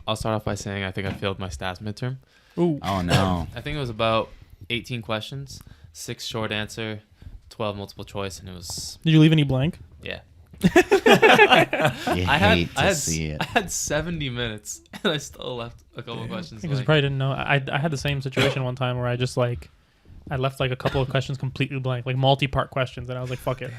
I'll start off by saying I think I failed my stats midterm. Ooh. Oh no. I think it was about 18 questions, 6 short answer, 12 multiple choice, and it was Did you leave any blank? yeah. You I hate to had see it. I had 70 minutes and I still left a couple of questions. Because you probably didn't know. I had the same situation one time where I just like I left like a couple of questions completely blank, like multi-part questions, and I was like, "Fuck it,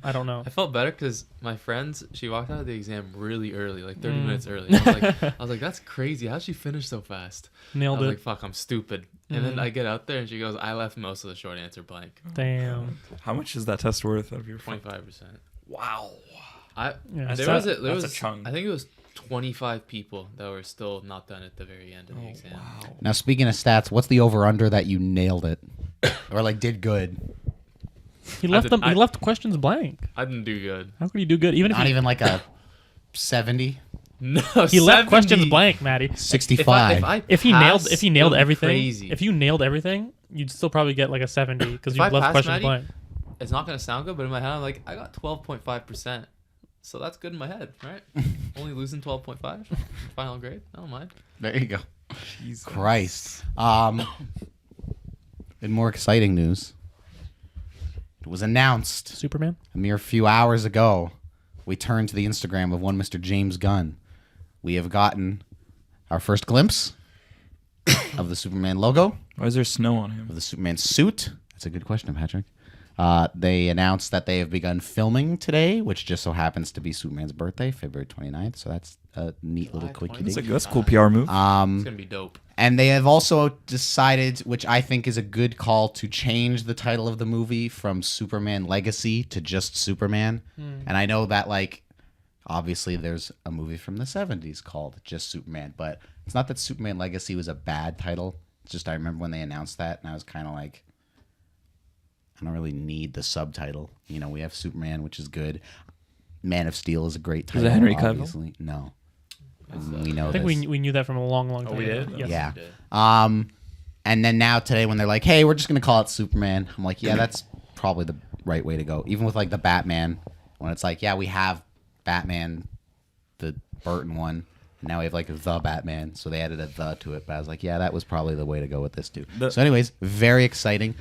I don't know." I felt better because my friends, she walked out of the exam really early, like 30 minutes early. I was like, "That's crazy! How'd she finish so fast?" Nailed I was it. like, "Fuck, I'm stupid." And then I get out there and she goes, "I left most of the short answer blank." Damn. How much is that test worth out of your 25%. Wow. There was a chunk. I think it was 25 people that were still not done at the very end of the exam. Wow. Now, speaking of stats, what's the over/under that you nailed it, or like did good? He left them. He left questions blank. I didn't do good. How could he do good? Even if Not even like a 70, No, he left questions blank, Matty. 65. If he nailed everything, crazy. if you nailed everything, you'd still probably get like a 70 because you I left passed, questions Matty, blank. It's not gonna sound good, but in my head, I'm like, I got 12.5%, so that's good in my head, right? Only losing 12.5 final grade. I don't mind. There you go. Jesus. Christ. In more exciting news, it was announced Superman. a mere few hours ago. We turned to the Instagram of one Mr. James Gunn. We have gotten our first glimpse of the Superman logo, Why is there snow on him? of the Superman suit. That's a good question, Patrick. They announced that they have begun filming today, which just so happens to be Superman's birthday, February 29th. So that's a neat little quickie. That's a cool PR move. It's gonna be dope. And they have also decided, which I think is a good call, to change the title of the movie from Superman Legacy to just Superman. And I know that, like, obviously there's a movie from the 70s called Just Superman, but it's not that Superman Legacy was a bad title. It's just I remember when they announced that, and I was kind of like, I don't really need the subtitle. You know, we have Superman, which is good. Man of Steel is a great title. it Henry Cavill? Obviously. No. We know I think this. we knew that from a long time. we did? Yes. Yeah. We did. And then now today when they're like, hey, we're just going to call it Superman. I'm like, yeah, that's probably the right way to go. Even with like the Batman, when it's like, yeah, we have Batman, the Burton one. And now we have like the Batman. So they added a the to it. But I was like, yeah, that was probably the way to go with this too. So anyways, very exciting.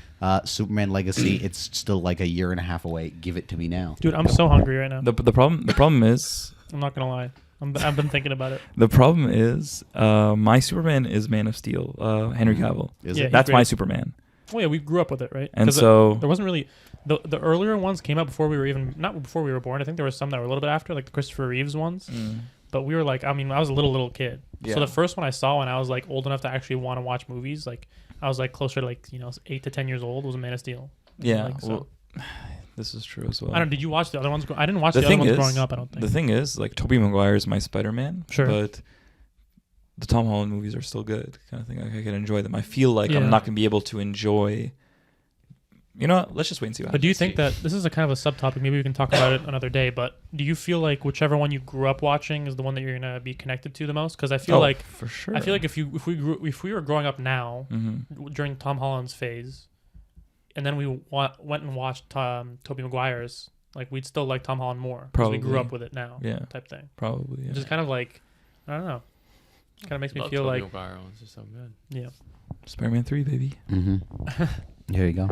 Superman Legacy. It's still like a year and a half away. Give it to me now. Dude, I'm so hungry right now. The problem is I'm not gonna lie. I've been thinking about it. the problem is my Superman is Man of Steel, Henry Cavill. Is Yeah, it? That's he's my great. Superman. Oh yeah, we grew up with it, right? And 'Cause so there wasn't really the earlier ones came out before we were even not before we were born. I think there were some that were a little bit after, like the Christopher Reeves ones. But we were like, I mean, I was a little kid. Yeah. So the first one I saw when I was like old enough to actually want to watch movies, like I was like closer to like 8 to 10 years old, was a Man of Steel. yeah, Like, so. well, this is true as well. I don't. Did you watch the other ones? I didn't watch The the other thing ones is, growing up. I don't think. The thing is, like Tobey Maguire is my Spider-Man, Sure. but the Tom Holland movies are still good, kind of thing. Like, I can enjoy them. I feel like Yeah. I'm not gonna be able to enjoy. You know what? Let's just wait and see what But do you happens. think that this is a kind of a subtopic? Maybe we can talk about it another day. But do you feel like whichever one you grew up watching is the one that you're gonna be connected to the most? Because I feel like for sure. I feel like if we were growing up now Mm-hmm. during Tom Holland's phase, and then we went and watched Tobey Maguire's, like we'd still like Tom Holland more because we grew Probably. up with it now. Yeah. type thing. Probably. Yeah. Just kind of like I don't know. Kind of makes me Love feel Tobey like Maguire ones are so good. yeah. Spider-Man 3, baby. Mm-hmm. Here you go.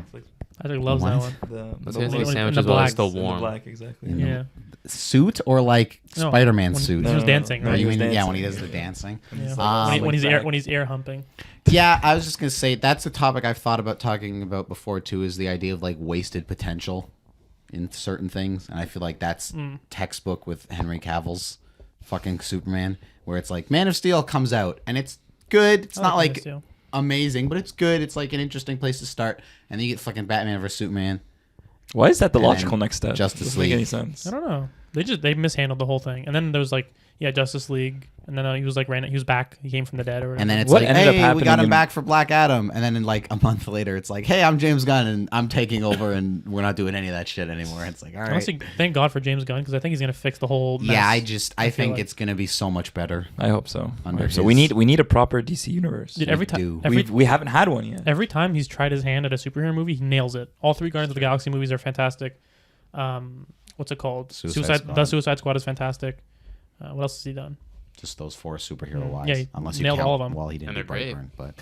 I think loves that What? one. Let's the get one- these in sandwiches the while black. it's still In the warm. black, exactly. Yeah. Yeah. Suit or like No, Spider-Man when suit? He was dancing, No, Or right? you he was mean, yeah, dancing. when he does the dancing. Yeah. When he's air humping. Yeah, I was just gonna say that's a topic I've thought about talking about before too. Is the idea of like wasted potential in certain things, and I feel like that's textbook with Henry Cavill's fucking Superman, where it's like Man of Steel comes out and it's good. It's I not like Man of like Steel. amazing, but it's good. It's like an interesting place to start, and then you get fucking Batman vs Superman. Why is that the And logical then next step? Justice Doesn't make League. any sense. I don't know. They mishandled the whole thing, and then there was like Justice League, and then he was like he was back. He came from the dead or whatever. And then it's What like, ended up hey, we happening got him in- back for Black Adam. And then in like a month later, it's like, hey, I'm James Gunn, and I'm taking over, and we're not doing any of that shit anymore. It's like, all right. honestly, thank God for James Gunn because I think he's gonna fix the whole mess. Yeah, I feel think like. it's gonna be so much better. I hope so. Under So his- we need a proper DC universe. Dude, We every do. time We haven't had one yet. every time he's tried his hand at a superhero movie, he nails it. All 3 Guardians of the Galaxy movies are fantastic. What's it called? Suicide Squad. The Suicide Squad is fantastic. What else has he done? Just those 4 superhero wise. Yeah, he unless you nailed count all of them. while he didn't And do they're great. Brightburn. But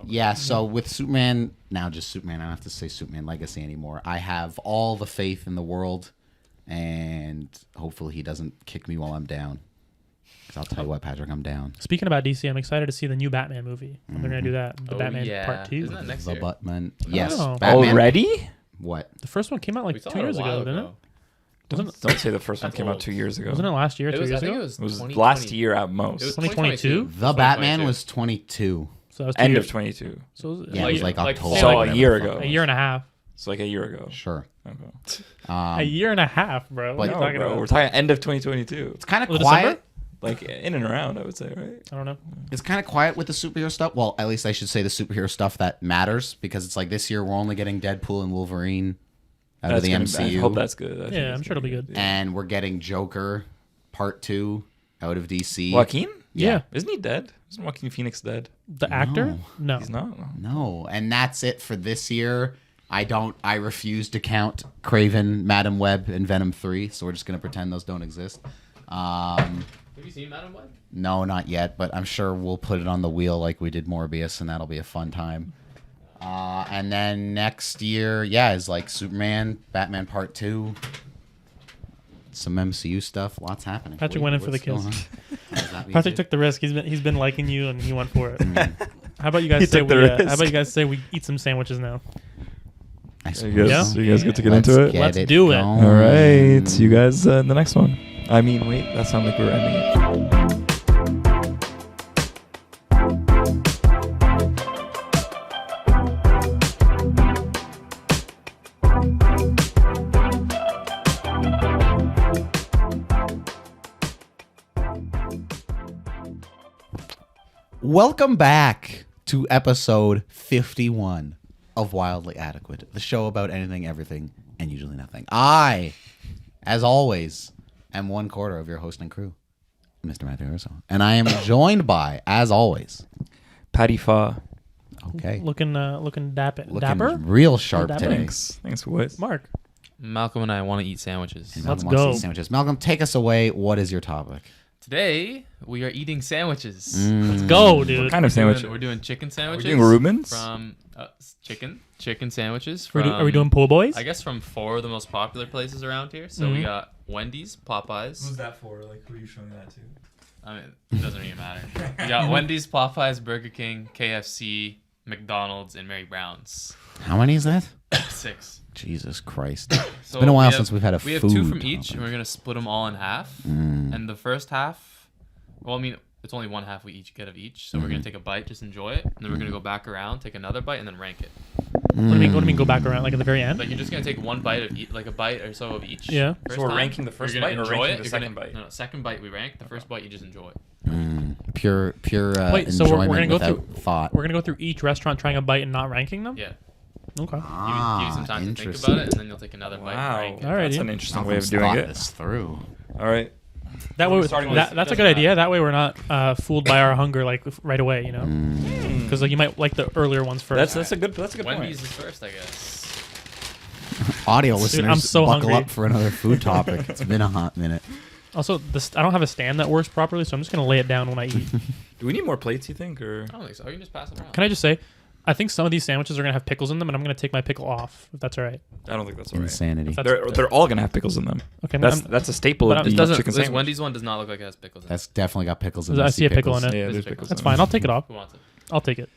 yeah, so with Superman, now just Superman, I don't have to say Superman Legacy anymore. I have all the faith in the world, and hopefully he doesn't kick me while I'm down. Because I'll tell you what, Patrick, I'm down. Speaking about DC, I'm excited to see the new Batman movie. They're gonna do that. The Batman Part 2. Isn't that next The year? Batman. Yes. Oh. Batman. Already? What? The first one came out We like saw 2 it a years while ago, didn't it? Don't say the first one That's came out old. 2 years ago. Wasn't it last year, It 2 was, I years think ago? it was, It was 2020. last year at most. It was 2022? 2022. The Batman was 22. So that was 2 End years. of 22. So it was, Yeah, it was like like October. say So like a whatever year the fuck ago. it a was. year and a half. It's like a year ago. Sure. Okay. A year and a half, bro. What but- are you No, talking bro, about? we're talking end of 2022. It's kind of Was it quiet. December? Like in and around, I would say, right? I don't know. It's kind of quiet with the superhero stuff. Well, at least I should say the superhero stuff that matters, because it's like this year we're only getting Deadpool and Wolverine out of the MCU. I hope that's good. I think Yeah, it's I'm sure it'll be good. Yeah. And we're getting Joker Part 2 out of DC. Joaquin? Yeah. Isn't he dead? Isn't Joaquin Phoenix dead? The actor? No. He's not. No, and that's it for this year. I refuse to count Craven, Madam Web, and Venom 3, so we're just going to pretend those don't exist. Have you seen Madam Web? No, not yet, but I'm sure we'll put it on the wheel like we did Morbius, and that'll be a fun time. And then next year, is like Superman, Batman Part 2, some MCU stuff. Lots happening. Patrick went in for the What's going kills. on? Does that mean Patrick it? took the risk. He's been liking you, and he went for it. How about you guys He say took the we? risk. How about you guys say we eat some sandwiches now? I You suppose Yeah? so. you guys get to get Let's into it? get Let's do it. going. All right. See you guys in the next one. I mean, wait, that sounded like we were ending it. Welcome back to episode 51 of Wildly Adequate, the show about anything, everything, and usually nothing. I, as always, am 1/4 of your host and crew, Mr. Matthew Russo. And I am joined by, as always, Patty Fa. okay, Looking dapper. looking Dapper? real sharp Dapper? today. Thanks for what? Mark. Malcolm and I want to eat sandwiches. And Let's Malcolm wants to go. eat sandwiches. Malcolm, take us away. What is your topic? Today we are eating sandwiches. Let's go, dude. What kind of sandwich? We're doing chicken We're sandwiches. doing Rubens? From chicken sandwiches. Are we doing pool boys? I guess from 4 of the most popular places around here. So we got Wendy's, Popeyes. that for? Like, who are you showing that to? I mean, it doesn't really matter. We got Wendy's, Popeyes, Burger King, KFC, McDonald's, and Mary Brown's. How many is that? 6. Jesus Christ. So It's been a while we have- since we've had a We have food 2 from each, topic. and we're gonna split them all in half. Mm. And the first half, well, I mean, it's only one half we each get of each. So we're Mm-hmm. gonna take a bite, just enjoy it, and then we're gonna go back around, take another bite, and then rank it. What do you mean go back around? Like at the very end? Like you're just gonna take one bite of each, like a bite or so of each. Yeah. First So we're time, ranking the first you're gonna bite or enjoy ranking it, the you're second gonna- bite? No, second bite we rank. The first bite you just enjoy. Pure Wait, so we're enjoyment gonna go without through- thought. We're gonna go through each restaurant trying a bite and not ranking them. Yeah. Okay. Give you some time to think interesting. about it, and then you'll take another bite. And Wow. rank it. All right, That's yeah. an interesting way Malcolm's of doing thought it. this through. All right. That way, starting with- that's a doesn't good idea. matter. That way, we're not fooled by our hunger like right away. You know, Mm. because like you might like the earlier ones first. That's a good Wendy's point. is first, I guess. Audio listeners, I'm so buckle hungry. up for another food topic. It's been a hot minute. Also, I don't have a stand that works properly, so I'm just gonna lay it down when I eat. Do we need more plates, you think, or? I don't think so. You can just pass it around. Can I just say, I think some of these sandwiches are gonna have pickles in them, and I'm gonna take my pickle off if that's all right. I don't think that's all right. Insanity. That's- They're all gonna have pickles in them. Okay, That's a staple but of I'm- the It doesn't. chicken This sandwich. Wendy's one does not look like it has pickles in it. That's definitely got pickles in I it. see a pickle in it. Yeah, There's there's pickles. pickles. That's in fine. it. I'll take it off. Who wants it? I'll take it.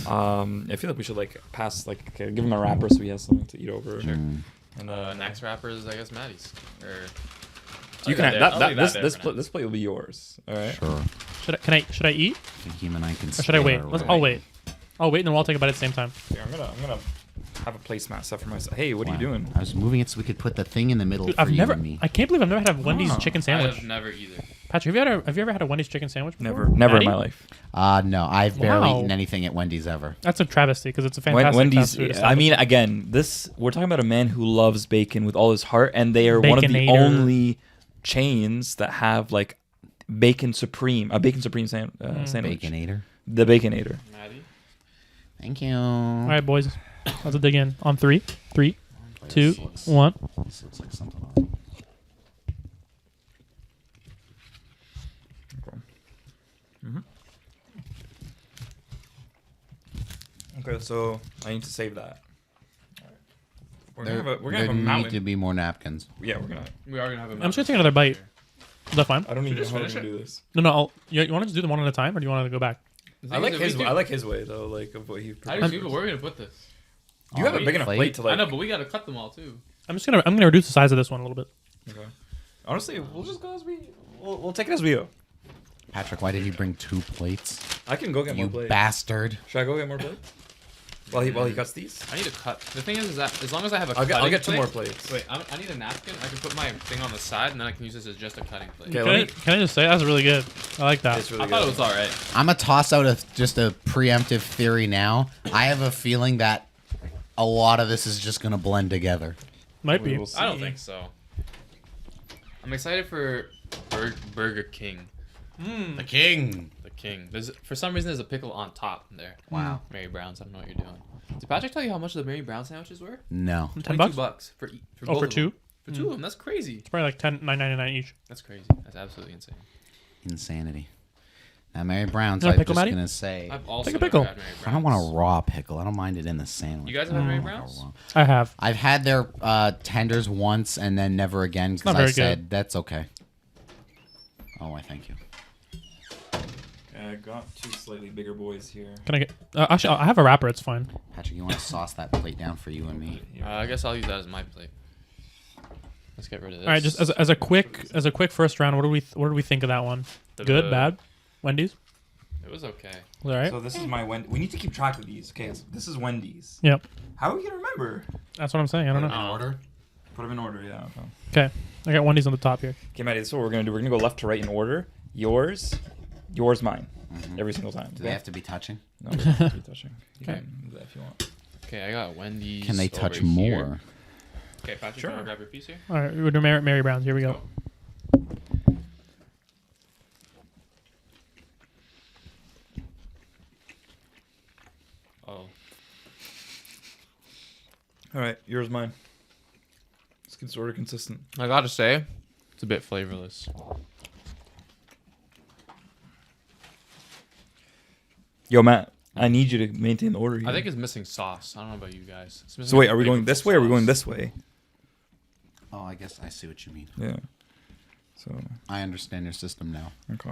I feel like we should like pass like okay, give him a wrapper so he has something to eat over. Sure. Mm. And Next rapper is, I guess, Matty's. Or you can have this plate will be yours. All right. Sure. Should I eat I think him and I can or should I wait? spare I'll wait. I'll wait and then we'll all take a bite at the same time. Here, I'm gonna have a placemat set for myself. Hey, what are you Wow. doing? I was moving it so we could put the thing in the middle Dude, for I've you never. and me. I can't believe I've never had a Wendy's Ah. chicken I sandwich. have never either. Patrick, have you ever had a Wendy's chicken sandwich before? Never Matty? in my life. No, I've barely Wow. eaten anything at Wendy's ever. That's a travesty because it's a fantastic Wendy's. fast food I mean, establishment. again, we're talking about a man who loves bacon with all his heart, and they are one of the Baconator. only chains that have like a bacon supreme sandwich. Baconator. The Baconator. Matty? Thank you. All right, boys, let's dig in on 3, 2, 1. This looks like something on. Okay, so I need to save that. All right. We're There, gonna there have a need mountain. to be more napkins. Yeah, we're gonna. We are gonna have a. I'm just gonna take another bite. Is that fine? I don't even know just how we're finish gonna do this. No. You want to just do them one at a time, or do you want to go back? I like his. I like his way though. Like of what he. I do too, but where are we gonna put this? You have a big enough plate to like. I know, but we gotta cut them all too. I'm gonna reduce the size of this one a little bit. Okay. Honestly, we'll just go as we. We'll take it as we go. Patrick, why did you bring 2 plates? I can go get more You plates. bastard. Should I go get more plates? While he cuts these. I need to cut. The thing is that as long as I have a I'll get 2 plate, more plates. Wait, I need a napkin. I can put my thing on the side, and then I can use this as just a cutting plate. Okay, Can I just say that's really good? I like that. It's really I thought good. it was all right. I'm going to toss out just a preemptive theory now. I have a feeling that a lot of this is just going to blend together. Might be. We'll see. I don't think so. I'm excited for Burger King. The king. The King. For some reason there's a pickle on top there. Wow. Mary Brown's. I don't know what you're doing. Did Patrick tell you how much the Mary Brown sandwiches were? No. $10 $22 for Oh, both for of 2? them. For 2 of them. That's crazy. It's probably like $9.99 each. That's crazy. That's absolutely insane. Insanity. Now, Mary Brown's, You want a I'm pickle, just Matty? going to say, I've also Take a never pickle. had Mary Brown's. I don't want a raw pickle. I don't mind it in the sandwich. You guys have had Mary I don't want Brown's? a raw. I have. I've had their tenders once and then never again because not I very said, good. that's okay. Oh, I thank you. I got 2 slightly bigger boys here. Can I get? Actually, I have a wrapper. It's fine. Patrick, you want to sauce that plate down for you and me? I guess I'll use that as my plate. Let's get rid of this. All right, just as a quick first round, what do we think of that one? Good, bad? Wendy's? It was okay. Was it all right? So this is my Wendy's. We need to keep track of these. Okay, so this is Wendy's. Yep. How are we gonna remember? That's what I'm saying. I don't In know. order? Put them in order. Yeah. Okay. Okay, I got Wendy's on the top here. Okay, Matty. This is what we're gonna do. We're gonna go left to right in order. Yours, mine. Every single time. Do they have to be touching? No, they don't have to be touching. You Okay. can do that if you want. Okay, I got Wendy's. Can they over touch here. more? Okay, Patrick, Sure. you want to grab your piece here? All right, we're doing Mary Brown's. Here we go. Oh. All right, yours, mine. Let's get sort of consistent. I gotta say, it's a bit flavorless. Yo, Matt, I need you to maintain the order here. I think it's missing sauce. I don't know about you guys. It's missing So wait, are we going flavorful this way or are we going sauce. this way? Oh, I guess I see what you mean. Yeah. So I understand your system now. okay.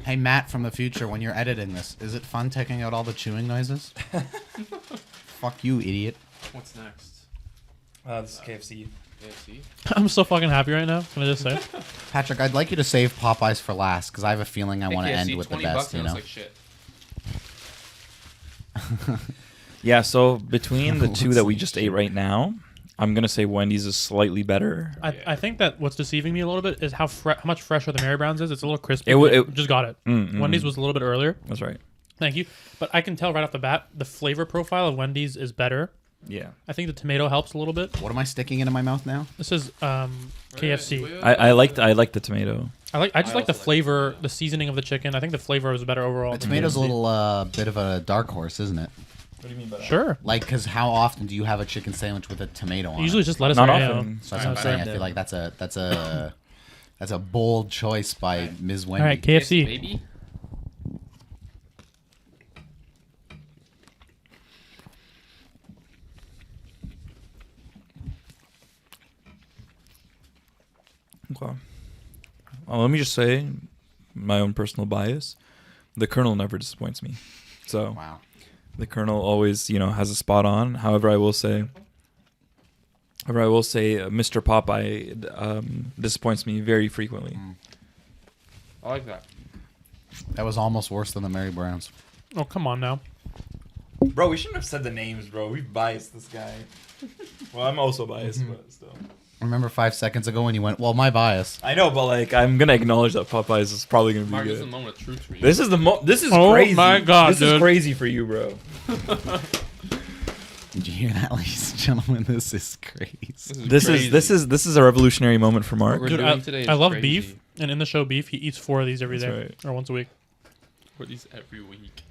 Hey, Matt from the future, when you're editing this, is it fun taking out all the chewing noises? Fuck you, idiot. What's next? This is KFC. KFC? I'm so fucking happy right now. Can I just say? Patrick, I'd like you to save Popeyes for last because I have a feeling I want to end with the best, you know? Like shit. Yeah. So between the two that we just ate right now, I'm gonna say Wendy's is slightly better. I think that what's deceiving me a little bit is how much fresher the Mary Brown's is. It's a little crispy. It just got it. Wendy's was a little bit earlier. That's right. Thank you. But I can tell right off the bat the flavor profile of Wendy's is better. Yeah. I think the tomato helps a little bit. What am I sticking into my mouth now? This is KFC. I like the tomato. I just like the also like flavor, the seasoning of the chicken. I think the flavor is better overall. The than tomato's a KFC. little bit of a dark horse, isn't it? What do you mean by that? Sure. Like, because how often do you have a chicken sandwich with a tomato on Usually it? just lettuce Not and mayo. often. So that's what I'm saying. I feel like that's a bold choice by Ms. Wendy. All right, KFC. Baby? Okay. Well, let me just say, my own personal bias, the Colonel never disappoints me. So Wow. the Colonel always, has a spot on. However, I will say, Mr. Popeye disappoints me very frequently. I like that. That was almost worse than the Mary Browns. Oh, come on now. Bro, we shouldn't have said the names, bro. We've biased this guy. Well, I'm also biased, but still. Remember 5 seconds ago when you went, well, my bias. I know, but I'm gonna acknowledge that Popeyes is probably gonna be Mark, this is the good. moment of truth for you. This is this is Oh crazy. my God, this is dude. crazy for you, bro. Did you hear that, ladies and gentlemen? This is crazy. This is a revolutionary moment for Mark. We're Dude, doing today is I love crazy. beef, and in the show Beef, he eats 4 of these every That's day right. or once a week. For these every week.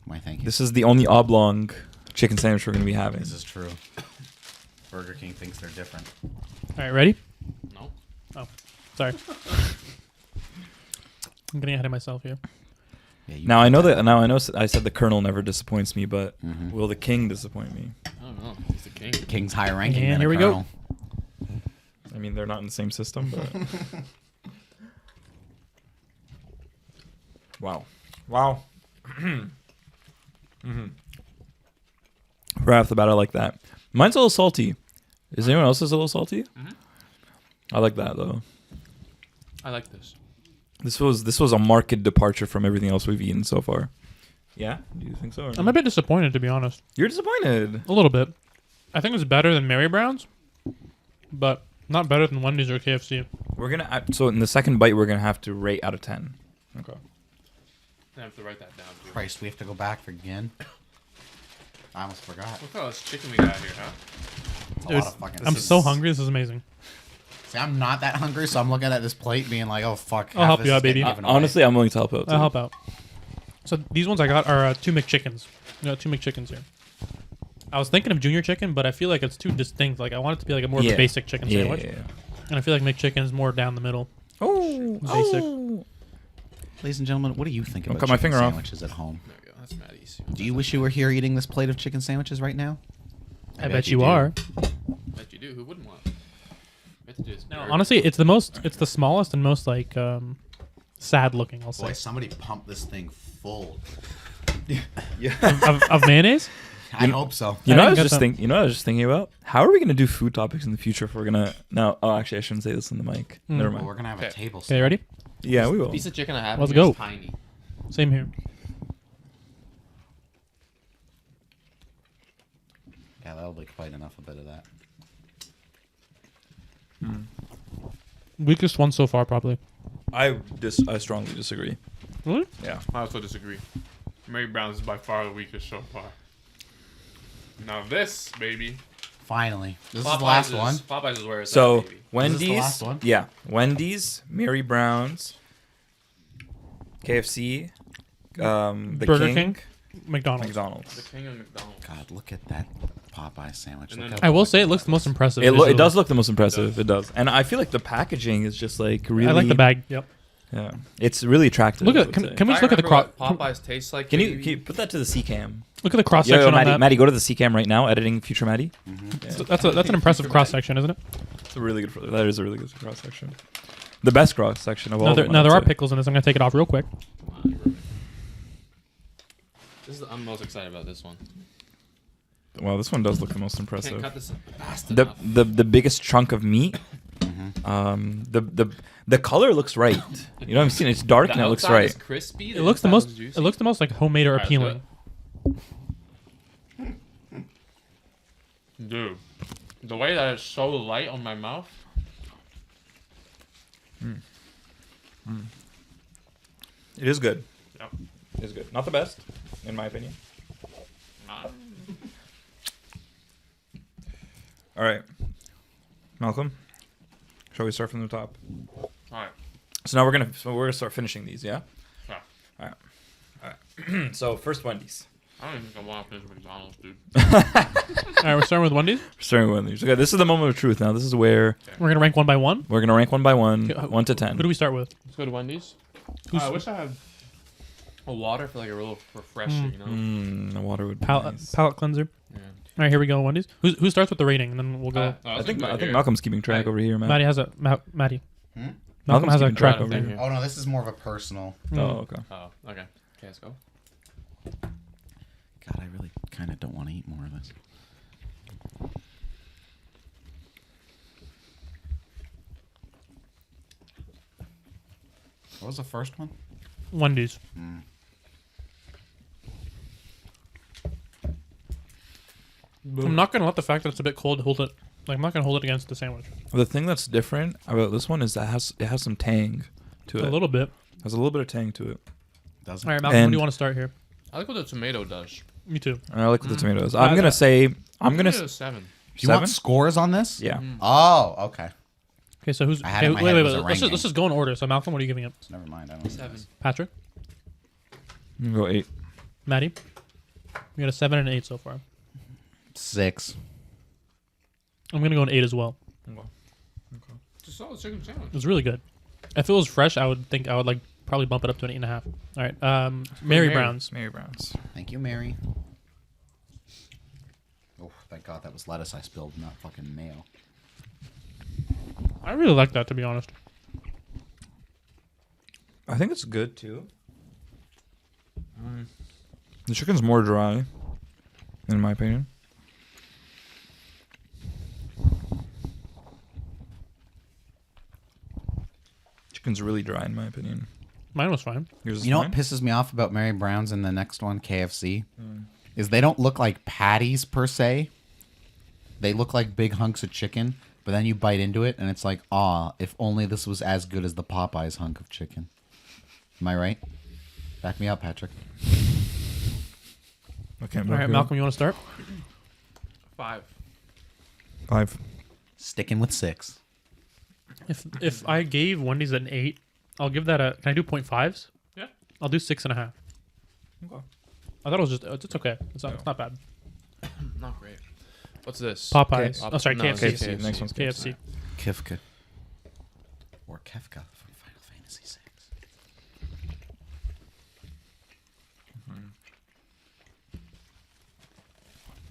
Why, thank you. This is the only oblong chicken sandwich we're gonna be having. This is true. Burger King thinks they're different. All right, ready? No. Sorry. I'm getting ahead of myself here. Yeah, you Now I put know that. that. Now I know. I said the Colonel never disappoints me, but Mhm. will the King disappoint me? I don't know. He's the king. King's high ranking. And than here a we go. colonel. I mean, they're not in the same system, but wow. Right off the bat, I like that. Mine's a little salty. Is anyone else's a little salty? Mhm. I like that though. I like this. This was a marked departure from everything else we've eaten so far. Yeah, do you think so? Or I'm no? a bit disappointed, to be honest. You're disappointed. A little bit. I think it's better than Mary Brown's, but not better than Wendy's or KFC. We're gonna so in the second bite we're gonna have to rate out of 10. Okay. I have to write that down too. Christ, we have to go back again. I almost forgot. Look how much chicken we got here, huh? It's a Dude, lot of fucking. I'm This so is- hungry. This is amazing. See, I'm not that hungry, so I'm looking at this plate, being like, "Oh fuck." I'll half help this you is out, baby. getting given away. Honestly, I'm willing to help out. I'll help out. So these ones I got are 2 McChickens. You got 2 McChickens here. I was thinking of Junior Chicken, but I feel like it's too distinct. Like I want it to be like a more of a basic chicken sandwich, and I feel like McChicken's more down the middle. Oh, Basic. Ladies and gentlemen, what do you think Don't about cut my chicken finger off. sandwiches at home? There we go. That's Matty's. Do you wish you were here eating this plate of chicken sandwiches right now? I bet you do. are. Bet you do. Who wouldn't want? Bet you do. It's No, burger. honestly, it's the smallest and most like sad looking. I'll say Boy, somebody pumped this thing full. of mayonnaise. I hope so. You know, I I was didn't just get thinking. You know, I was just thinking about how are we gonna do food topics in the future if we're gonna no. Oh, actually, I shouldn't say this in the mic. Never Well, mind. we're gonna have a Okay. table. Okay, ready? Yeah, we will. Piece of chicken I have. Let's here is go. Tiny. Same here. Yeah, that'll be quite enough. A bit of that. Weakest one so far, probably. I strongly disagree. Really? Yeah. I also disagree. Mary Brown's is by far the weakest so far. Now this, baby. Finally, this is the last one. Popeyes is where it's So at, baby. Wendy's, Is this the last one? yeah, Wendy's, Mary Brown's, KFC, the Burger King, King, McDonald's. McDonald's. The king of McDonald's. God, look at that Popeye sandwich. And Look then- how I will say it looks the most impressive. It visually. does look the most impressive. It does, and I feel like the packaging is just like really. I like the bag. Yep. Yeah, it's really attractive. Look I at. would Can, say. can we If just look I at the cross? remember what Popeyes tastes like? Can you baby, put that to the C cam? Look at the cross Yo, section on Matty, that. Matty, go to the C cam right now. Editing future Matty. So that's an impressive cross section, isn't it? It's a really good. That is a really good cross section. The best cross section of all. Now of there, them, now I'd there are say. pickles in this. I'm gonna take it off real quick. Come on, you ruined it. I'm most excited about this one. Wow, this one does look the most Can't impressive. cut this fast The, enough. the biggest chunk of meat. The color looks right. You know what I'm saying? It's dark The and it looks outside right. is crispy. It looks the inside most. is It juicy. looks the most like homemade or Alright, let's do appealing. Dude, the way that it's so light on my mouth. It is good. Yep. It is good. Not the best, in my opinion. Nah. All right, Malcolm. Shall we start from the top? All right. So now we're gonna start finishing these. Yeah. Yeah. All right. So first Wendy's. I don't even think I want to finish McDonald's, dude. All right, we're starting with Wendy's. Starting with Wendy's. Okay, this is the moment of truth. Now this is where We're gonna rank one by one. we're gonna rank one by one, Okay, 1 to 10. Who do we start with? Let's go to Wendy's. Who's- I wish I had a water for like a real refresher, you know? The water would be Palate nice. palate cleanser. Yeah. All right, here we go. Wendy's. Who starts with the rating, and then we'll go. I think Malcolm's keeping track over here, man. Maddie has a Maddie. Hmm? Malcolm has a keeping track track over over here. Oh no, this is more of a personal. Oh, okay. Oh, okay. Okay, let's go. God, I really kind of don't want to eat more of this. What was the first one? Wendy's. I'm not gonna let the fact that it's a bit cold hold it. Like I'm not gonna hold it against the sandwich. The thing that's different about this one is that it has some tang to it. A little bit. Has a little bit of tang to it. Doesn't. All right, Malcolm. Where And- do you want to start here? I like what the tomato does. Me too. And I like the tomatoes. I'm I'm gonna say I'm gonna Give it a 7. Do you want 7? scores on this? Yeah. Oh, okay. Okay, so who's? I had Okay, it in my wait, head wait, it was wait. a Let's ranking. just go in order. So Malcolm, what are you giving it? Never mind. I don't. 7. Patrick, I'm gonna go 8. Maddie. We got a 7 and an 8 so far. 6. I'm gonna go an 8 as well. It's a solid chicken sandwich. It was really good. If it was fresh, I would think I would like probably bump it up to an 8.5. All right. Mary Brown's. Mary Brown's. Thank you, Mary. Oh, thank God that was lettuce I spilled, not fucking mayo. I really like that, to be honest. I think it's good too. The chicken's more dry, in my opinion. Chicken's really dry, in my opinion. Mine was fine. Yours is You know fine? what pisses me off about Mary Brown's and the next one, KFC, is they don't look like patties per se. They look like big hunks of chicken, but then you bite into it and it's like, if only this was as good as the Popeyes hunk of chicken. Am I right? Back me up, Patrick. Okay, All right, Malcolm, you want to start? 5. 5. Sticking with 6. If I gave Wendy's an 8, I'll give that a. Can I do 0.5s? Yeah. I'll do 6.5. Okay. I thought it was just. It's okay. It's not bad. Not great. What's this? Popeyes. K- Oh, sorry, no, KFC. KFC. Next one's KFC. Kifka. Or Kefka from Final Fantasy VI.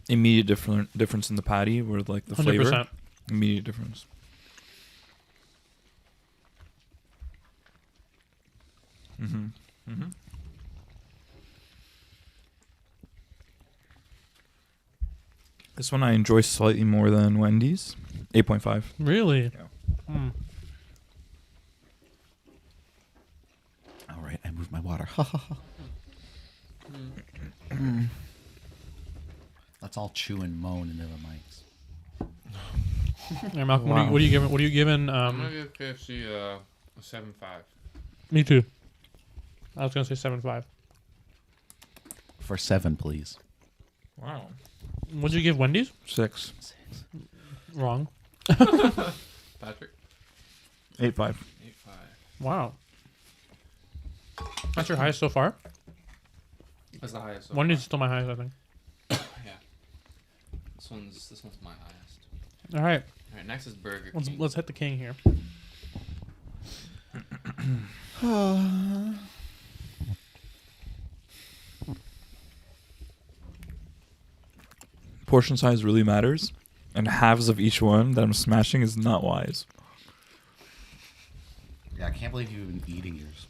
Immediate difference in the patty, where like the flavor. 100%. Immediate difference. This one I enjoy slightly more than Wendy's. 8.5. Really? Yeah. All right, I moved my water. Let's all chew and moan into the mics. All right, Malcolm, Wow. what are you giving? What are you giving? I'm gonna give KFC a 7.5. Me too. I was gonna say 7.5. For 7, please. Wow. What'd you give Wendy's? 6. Wrong. Patrick. 8.5. 8.5. Wow. That's your highest so far. That's the highest. So Wendy's is far. still my highest, I think. Yeah. This one's my highest. All right, All right. Next is Burger let's King. let's hit the king here. Portion size really matters, and halves of each one that I'm smashing is not wise. Yeah, I can't believe you've been eating yours.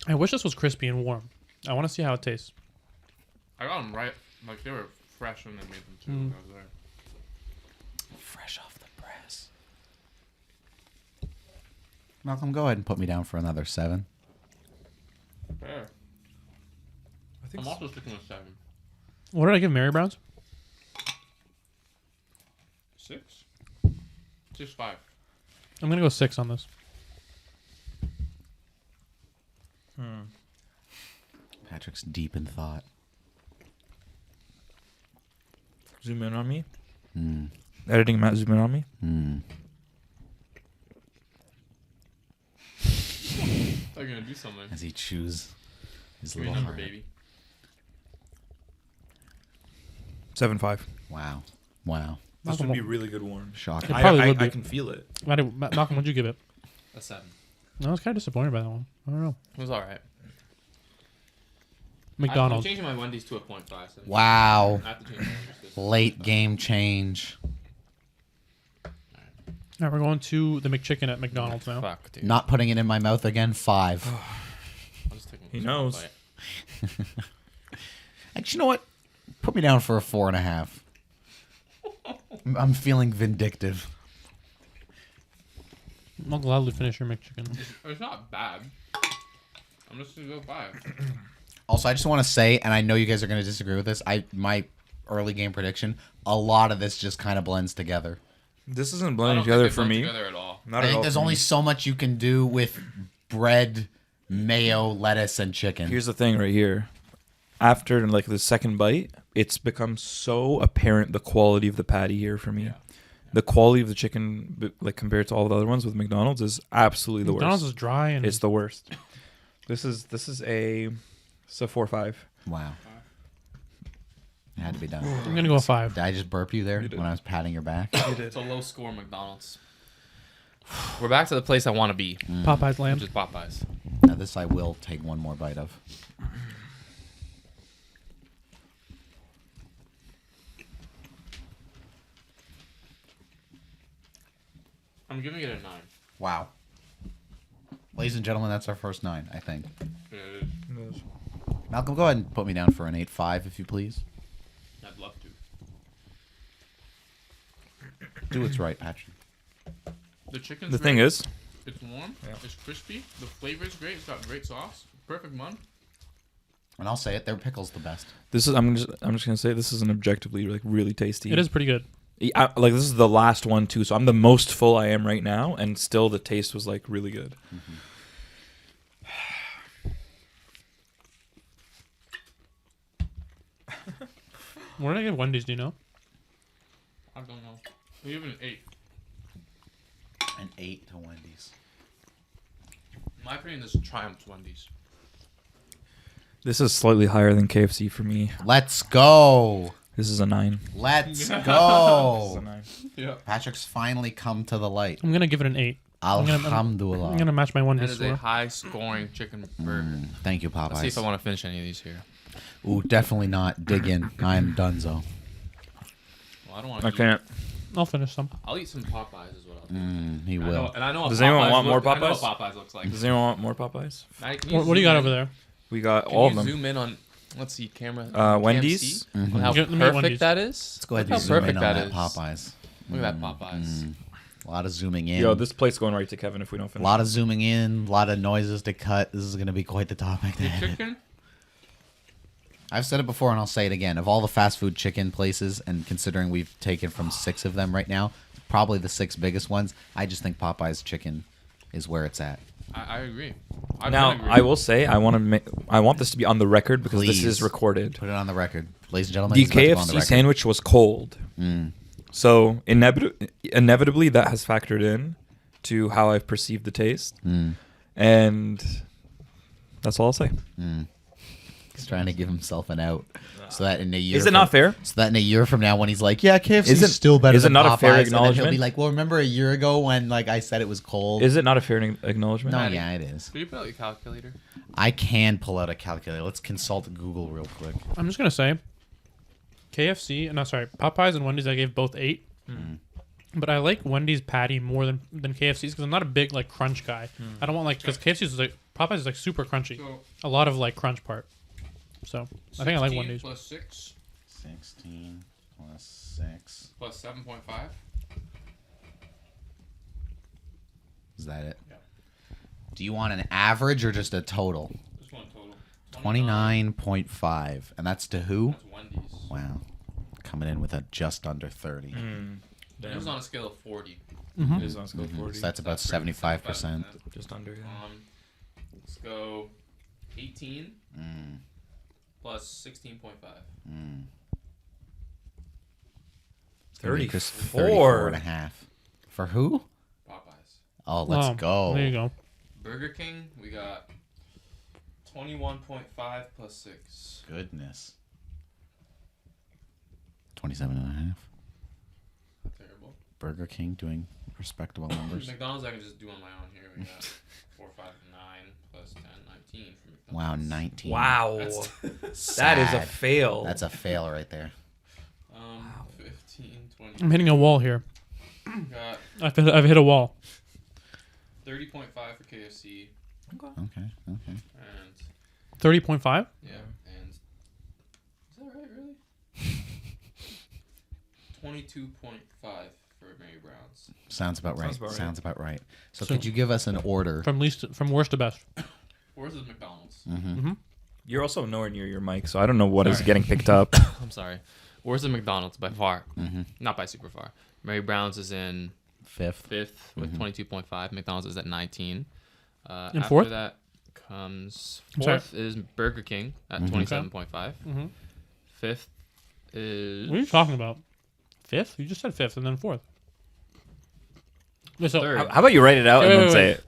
I wish this was crispy and warm. I want to see how it tastes. I got them right. Like they were fresh when they made them too. Mm. When I was there. Fresh off the press. Malcolm, go ahead and put me down for another 7. Fair. I think I'm also sticking with 7. What did I give Mary Brown's? 6. 6.5. I'm gonna go 6 on this. Patrick's deep in thought. Zoom in on me. Hmm. Editing Matt, zoom in on me. Hmm. They're gonna do something. As he chews his Give me a little number, heart. baby. 7.5. Wow. Wow. This Malcolm, would be really good warm. Shocking. It probably would be. I can feel it. Malcolm, what'd you give it? A 7. I was kind of disappointed by that one. I don't know. It was alright. I'm McDonald's. changing my Wendy's to a 0.5. So Wow. I have to change my Wendy's to a Late game change. All right, we're going to the McChicken at McDonald's now. Fuck, dude. Not putting it in my mouth again. 5. I'll just take He a knows. bite. Actually, you know what? Put me down for a 4.5. I'm feeling vindictive. I'll gladly finish your McChicken. It's not bad. I'm just gonna go 5. Also, I just want to say, and I know you guys are going to disagree with this. My early game prediction, a lot of this just kind of blends together. This isn't I blending don't together think they for blend me. Together at all. Not I at think all there's for only me. so much you can do with bread, mayo, lettuce, and chicken. Here's the thing right here. After like the second bite, it's become so apparent the quality of the patty here for me. Yeah. The quality of the chicken, like compared to all the other ones with McDonald's, is absolutely the McDonald's worst. is dry and It's the worst. This is a 4.5. Wow. It had to be done. I'm gonna go 5. Did I just burp you there You did. when I was patting your back? You did. It's a low score McDonald's. We're back to the place I want to be, Popeye's lamb. which is Popeyes. Now this I will take one more bite of. I'm giving it a 9. Wow. Ladies and gentlemen, that's our first 9, I think. Malcolm, go ahead and put me down for an 8.5, if you please. I'd love to. Do what's right, Patrick. The chicken's The thing great. is, It's warm. Yeah. It's crispy. The flavor is great. It's got great sauce. Perfect mun. And I'll say it, their pickle's the best. this is. I'm just gonna say this is an objectively like really tasty. It is pretty good. Like this is the last one too, so I'm the most full I am right now, and still the taste was like really good. Where did I get Wendy's? Do you know? I don't know. We give it an 8. An 8 to Wendy's. In my opinion, this triumphs Wendy's. This is slightly higher than KFC for me. Let's go. This is a 9. Let's This is go. a 9. Yeah. Patrick's finally come to the light. I'm gonna give it an 8. I'm Alhamdulillah. gonna match my That Wendy's is a score. high-scoring chicken burger. Thank you, Let's see if I Popeyes. want to finish any of these here. Ooh, definitely not. Dig in. I'm donezo. Well, I don't want to. I can't. I'll finish some. I'll eat some Popeyes as well. He I know, will. and I know. What Does anyone Popeyes want more I know Popeyes? what Popeyes looks like. Does anyone want more Popeyes? Matty, can What do you zoom got in? over there? We got Can all you of them. zoom in on? Let's see, camera. Wendy's? KFC? On how Let me get perfect Wendy's. that is. Let's go ahead Look and how zoom in perfect on that that is. Popeyes. Look at that Popeyes. A lot of zooming in. Yo, this plate's going right to Kevin if we don't A finish. lot of zooming in. A lot of noises to cut. This is going to be quite the topic. The chicken. I've said it before and I'll say it again. Of all the fast food chicken places, and considering we've taken from 6 of them right now, probably the 6 biggest ones, I just think Popeye's chicken is where it's at. I agree. Now, agree. I will say I want this to be on the record because this Please. is recorded. Put it on the record. Ladies and gentlemen, The he's about to go on the KFC record. sandwich was cold. So inevitably that has factored in to how I've perceived the taste. And that's all I'll say. He's trying to give himself an out. So that in a year, Is it not fair? So that in a year from now, when he's like, "Yeah, KFC Is it- is still better," is it than not a Popeyes, fair and then he'll acknowledgement? be like, "Well, remember a year ago when like I said it was cold?" Is it not a fair acknowledgement? No, Matty? yeah, it is. Can you put out your calculator? I can pull out a calculator. Let's consult Google real quick. I'm just gonna say, Popeyes and Wendy's I gave both 8. But I like Wendy's patty more than KFC's because I'm not a big like crunch guy. I don't want like because KFC's is like Popeyes is like super crunchy, So a lot of like crunch part. So I think I like 16 Wendy's. plus 6 16 plus 6. plus 7.5. Is that it? Yeah. Do you want an average or just a total? Just one total. 29.5. And that's to who? That's Wendy's. Wow. Coming in with a just under 30. It was on a scale of 40. It is on scale of 40. So that's about That's pretty 75%. Just under. Yeah. Let's go 18 plus 16.5. 34 and a half. For who? Popeyes. Oh, let's go. There you go. Burger King, we got 21.5 plus 6. Goodness. 27 and a half. Not terrible. Burger King doing respectable numbers. McDonald's I can just do on my own here. We got 4, 5, 9 plus 10, 19 for Wow, McDonald's. 19. Wow. That's, That is a Sad. fail. That's a fail right there. 15, 20. I'm hitting a wall here. Got I've hit a wall. 30.5 for KFC. Okay. And 30.5. yeah, and is that right? Really? 22.5 for Mary Brown's. Sounds about right. Sounds about right. Sounds about right. So, So- could you give us an order? From worst to best. Worst is McDonald's. You're also nowhere near your mic, so I don't know what is Sorry. getting picked up. I'm sorry. Worst is McDonald's by far. Not by super far. Mary Brown's is in Fifth. 5th with 22.5. McDonald's is at 19. And after fourth? that comes I'm sorry. 4th is Burger King at 27.5. 5th is What are you talking about? 5th? You just said 5th and then 4th. Wait, so, Third. How about you write it out and then say it?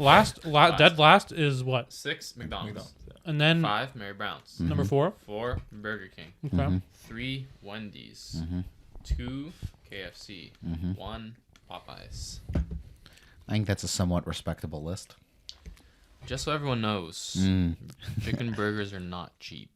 Dead last is what? 6 McDonald's. And then 5 Mary Brown's. number 4. 4 Burger King. Okay. 3 Wendy's. 2 KFC. 1 Popeyes. I think that's a somewhat respectable list. Just so everyone knows, chicken burgers are not cheap.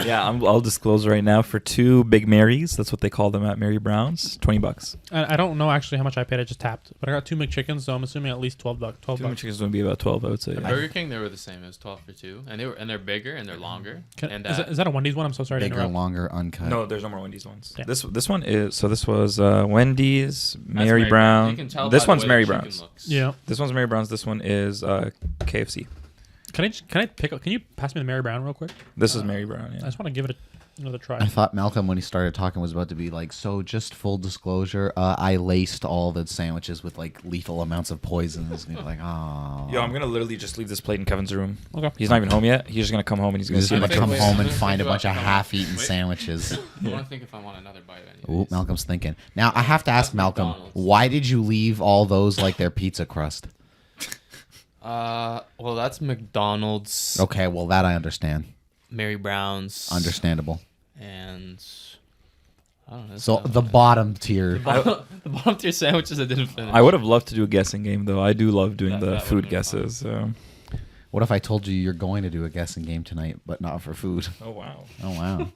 Yeah, I'll disclose right now for 2 Big Marys. That's what they call them at Mary Brown's. $20. I don't know actually how much I paid. I just tapped, but I got 2 McChickens, so I'm assuming at least $12. 12 2 bucks. McChickens would be about 12, I would say. At Burger King, they were the same. It was 12 for 2, and they're bigger and they're longer. Is that a Wendy's one? I'm so sorry to Bigger, interrupt. longer, uncut. No, there's no more Wendy's ones. Yeah. This one is this was Wendy's, Mary Mary Brown. You Brown. can tell This by the one's way Mary the chicken Brown's. looks. Yeah. This one's Mary Brown's. This one is KFC. Can I pick up? Can you pass me the Mary Brown real quick? This is Mary Brown. I Yeah. just want to give it another try. I thought Malcolm, when he started talking, was about to be like, so just full disclosure, I laced all the sandwiches with like lethal amounts of poison. He's gonna be like, oh. Yo, I'm gonna literally just leave this plate in Kevin's room. Okay. He's not even home yet. He's just gonna come home and he's gonna He's see gonna my come wait, home wait, and wait, find a wait, bunch of wait, half-eaten wait. sandwiches. I want to think if I want another bite. Ooh, Anyways. Malcolm's thinking. Now I have to ask That's Malcolm, McDonald's. why did you leave all those like their pizza crust? Well, that's McDonald's, Okay, well that I understand. Mary Brown's, Understandable. and I don't know. So the bottom tier. the bottom tier sandwiches I didn't finish. I would have loved to do a guessing game though. I do love doing the That food would've been guesses. So. What if I told you you're going to do a guessing game tonight, but not for food? Oh wow. Oh wow.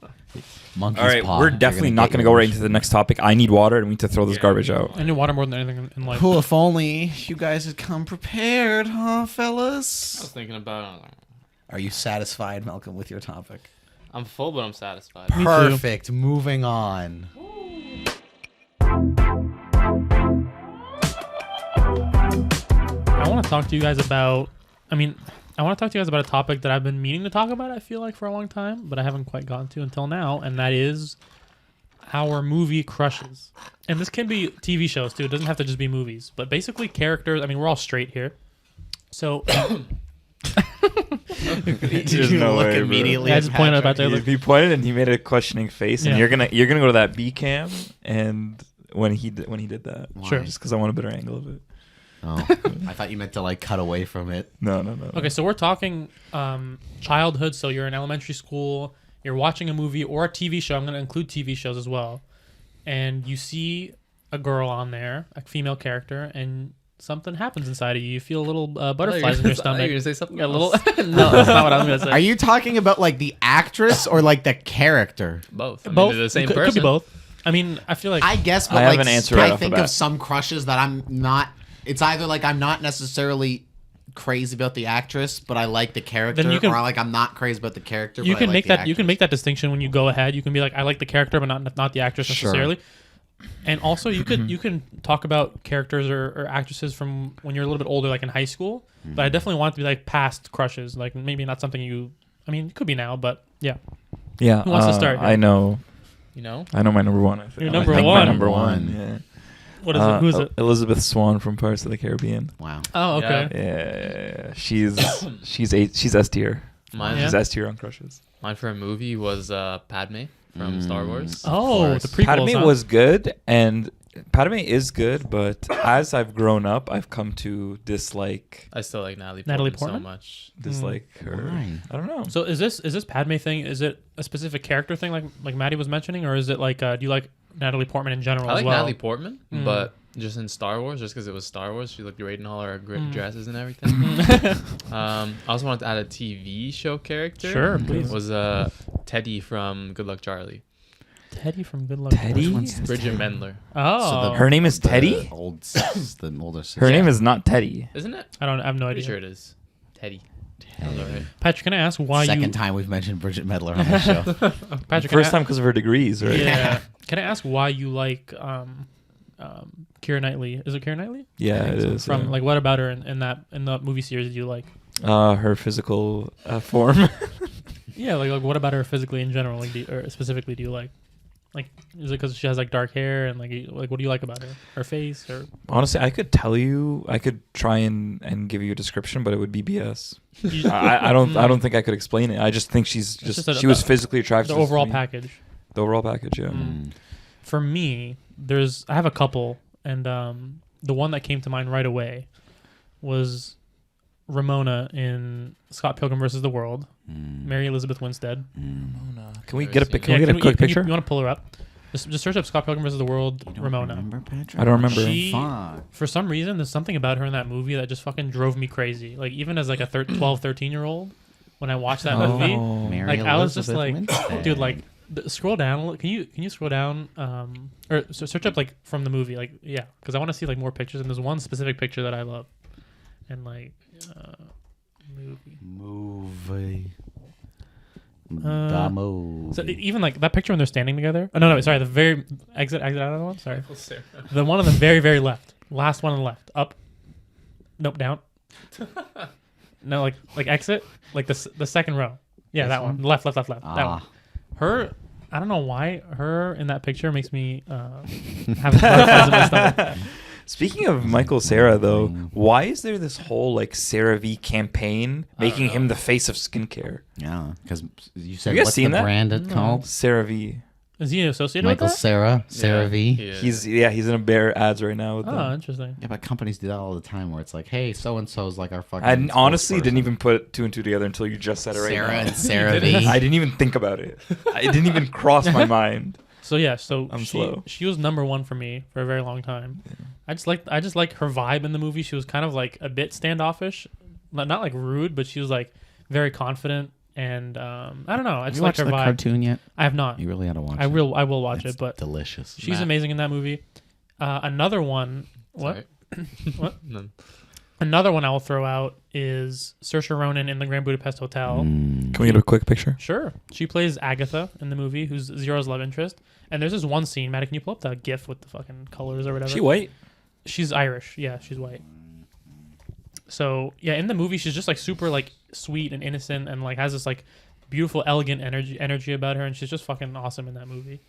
Monkey's All right, paw. we're You're definitely gonna not get going to go right yours. into the next topic. I need water, and we need to throw this Yeah. garbage out. I need water more than anything in life. Cool, if only you guys had come prepared, huh, I was fellas? thinking about. Are you satisfied, Malcolm, with your topic? I'm full, but I'm satisfied. Me too. Perfect. Moving on. I want to talk to you guys about. I want to talk to you guys about a topic that I've been meaning to talk about. I feel like for a long time, but I haven't quite gotten to until now, and that is our movie crushes. And this can be TV shows too. It doesn't have to just be movies, but basically characters. I mean, we're all straight here, so Did There's you no look way, bro. immediately? Yeah, I at just pointed Patrick? about there. He pointed and he made a questioning face, and Yeah. you're gonna go to that B cam, and when he did that, Sure. just because I want a better angle of it. Oh, I thought you meant to like cut away from it. No. Okay, so we're talking childhood. So you're in elementary school, you're watching a movie or a TV show. I'm going to include TV shows as well. And you see a girl on there, a female character, and something happens inside of you. You feel little butterflies in your I thought you were stomach. gonna say something. Yeah, a little. else. No, that's not what I was going to say. Are you talking about like the actress or like the character? Both. I mean, both? they're the same could person. be both. I mean, I feel like I guess, but I have like, an answer I right off the think bat. of some crushes that I'm not. It's either like I'm not necessarily crazy about the actress, but I like the character, Then you can- or like I'm not crazy about the character. you but I can like make the that. You can actress. make that distinction when you go ahead. You can be like, I like the character, but not the actress Sure. necessarily. And also, you can talk about characters or actresses from when you're a little bit older, like in high school. But I definitely want it to be like past crushes, like maybe not something you. I mean, it could be now, but yeah. Yeah. Who wants to start? I know. You know. I know my number one. Your I number think one? My number one. Yeah. What is it? Who's it? Elizabeth Swann from Pirates of the Caribbean. Wow. Oh, okay. Yeah. She's S tier. Mine, Yeah. She's S tier on crushes. mine for a movie was Padme from Star Wars. Oh, course. the prequels. Padme huh? was good, and Padme is good, but as I've grown up, I've come to dislike I still like Natalie Natalie Portman so Portman? much. her. Why? I don't know. So is this Padme thing? Is it a specific character thing, like Matty was mentioning, or is it like do you like Natalie Portman in general I like as well? Natalie Portman, Mm. but just in Star Wars, just because it was Star Wars, she looked great in all her great dresses and everything. I also wanted to add a TV show character. Sure, please. Was Teddy from Good Luck Charlie. Teddy from Good Luck. Teddy? Charlie. one's Bridget Mendler. Oh, Her name is The Teddy? the older sister. Her name is not Teddy. Isn't it? I have no Pretty idea. sure it is. Teddy. Sounds alright. Patrick, can I ask why Second you? time we've mentioned Bridget Medler on the show. Patrick, First can I, time because of her degrees, right? Yeah. Can I ask why you like Keira Knightley? Is it Keira Knightley? Yeah, it is. From yeah. like what about her in the movie series do you like? Her physical form. Yeah, like what about her physically in general, like or specifically do you like? Like, is it because she has like dark hair and like what do you like about her? Her face or? Honestly, I could tell you. I could try and give you a description, but it would be BS. I don't think I could explain it. I just think she was physically attractive. The overall to me. package. The overall package, yeah. For me, I have a couple, and the one that came to mind right away was Ramona in Scott Pilgrim vs. the World, Mary Elizabeth Winstead. Can we get a Can quick picture? You want to pull her up? Just search up Scott Pilgrim vs. the World, You don't Ramona. remember, Patrick? I don't remember. She, Fuck. for some reason, there's something about her in that movie that just fucking drove me crazy. Like, even as like a 12, 13-year-old, when I watched that movie, Mary like I was just Elizabeth like, Winstead. dude, like scroll down. Can you scroll down? Or search up like from the movie, like because I want to see like more pictures. And there's one specific picture that I love, and like movie. Uh, The movie. So even like that picture when they're standing together. Oh no, sorry, the very exit out of the one. Sorry, the one on the very left, last one on the left, up. Nope, down. No, like exit, like the second row. Yeah, This that one. one? Left. That one. Ah. Her, I don't know why her in that picture makes me have butterflies in my stomach. Speaking of Michael Cera, though, why is there this whole like CeraVe campaign making him the face of skincare? Yeah, because you said you guys what's seen the that? brand it's called? CeraVe. Is he associated Michael with that? Cera, CeraVe. He's in a Bear ads right now with Oh, them. interesting. Yeah, but companies do that all the time where it's like, hey, so and so's like our fucking. I honestly spokesperson. didn't even put two and two together until you just said it right Sarah now. and CeraVe. I didn't even think about it. It didn't even cross my mind. So yeah, so I'm slow. she was number one for me for a very long time. I just like her vibe in the movie. She was kind of like a bit standoffish, not like rude, but she was like very confident. And I don't know. I Have just you like watched her the vibe. cartoon yet? I have not. You really had to watch it. I will watch It's it, but delicious. she's amazing in that movie. Another one. What? What? None. Another one I will throw out is Saoirse Ronan in the Grand Budapest Hotel. Mm. Can we get a quick picture? Sure. She plays Agatha in the movie, who's Zero's love interest. And there's this one scene, Matty, can you pull up that GIF with the fucking colors or whatever? She white? She's Irish. Yeah, she's white. So, yeah, in the movie, she's just like super like sweet and innocent and like has this like beautiful, elegant energy about her. And she's just fucking awesome in that movie.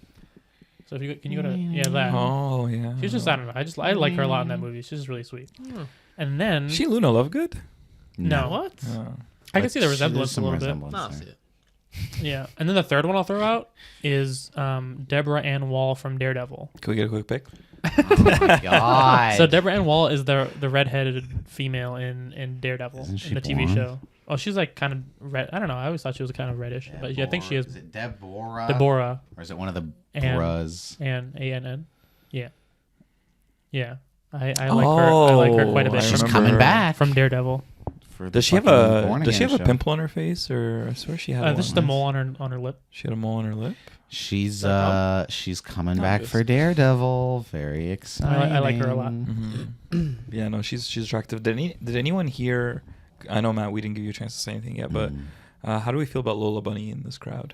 So if you can you go to, that. Oh, yeah. She's just, I don't know. I like her a lot in that movie. She's just really sweet. And then, Is she Luna Lovegood? no. What? I can see the There's resemblance a some little bit. resemblance No, I'll there. see it. Yeah. And then the third one I'll throw out is Deborah Ann Wall from Daredevil. Can we get a quick pic? Oh my god. So Deborah Ann Wall is the redheaded female in Daredevil, Isn't she in the TV blonde? show. Oh, she's like kind of red. I don't know. I always thought she was kind of reddish, but yeah, I think she is. Is it Deborah? Deborah Or is it one of the Ann. bras? and ANN. Yeah. Yeah. I like her. I like her quite a Oh, bit. I She's remember coming her. back. From Daredevil. For the Does she have fucking a Born Does she Again have a show. pimple on her face, or I swear she had one. This is the mole on her lip. She had a mole on her lip. She's that she's coming No, back it's- for Daredevil. Very exciting. I like her a lot. Mm-hmm. Yeah, no, she's attractive. Did anyone hear? I know, Matt, we didn't give you a chance to say anything yet, but how do we feel about Lola Bunny in this crowd?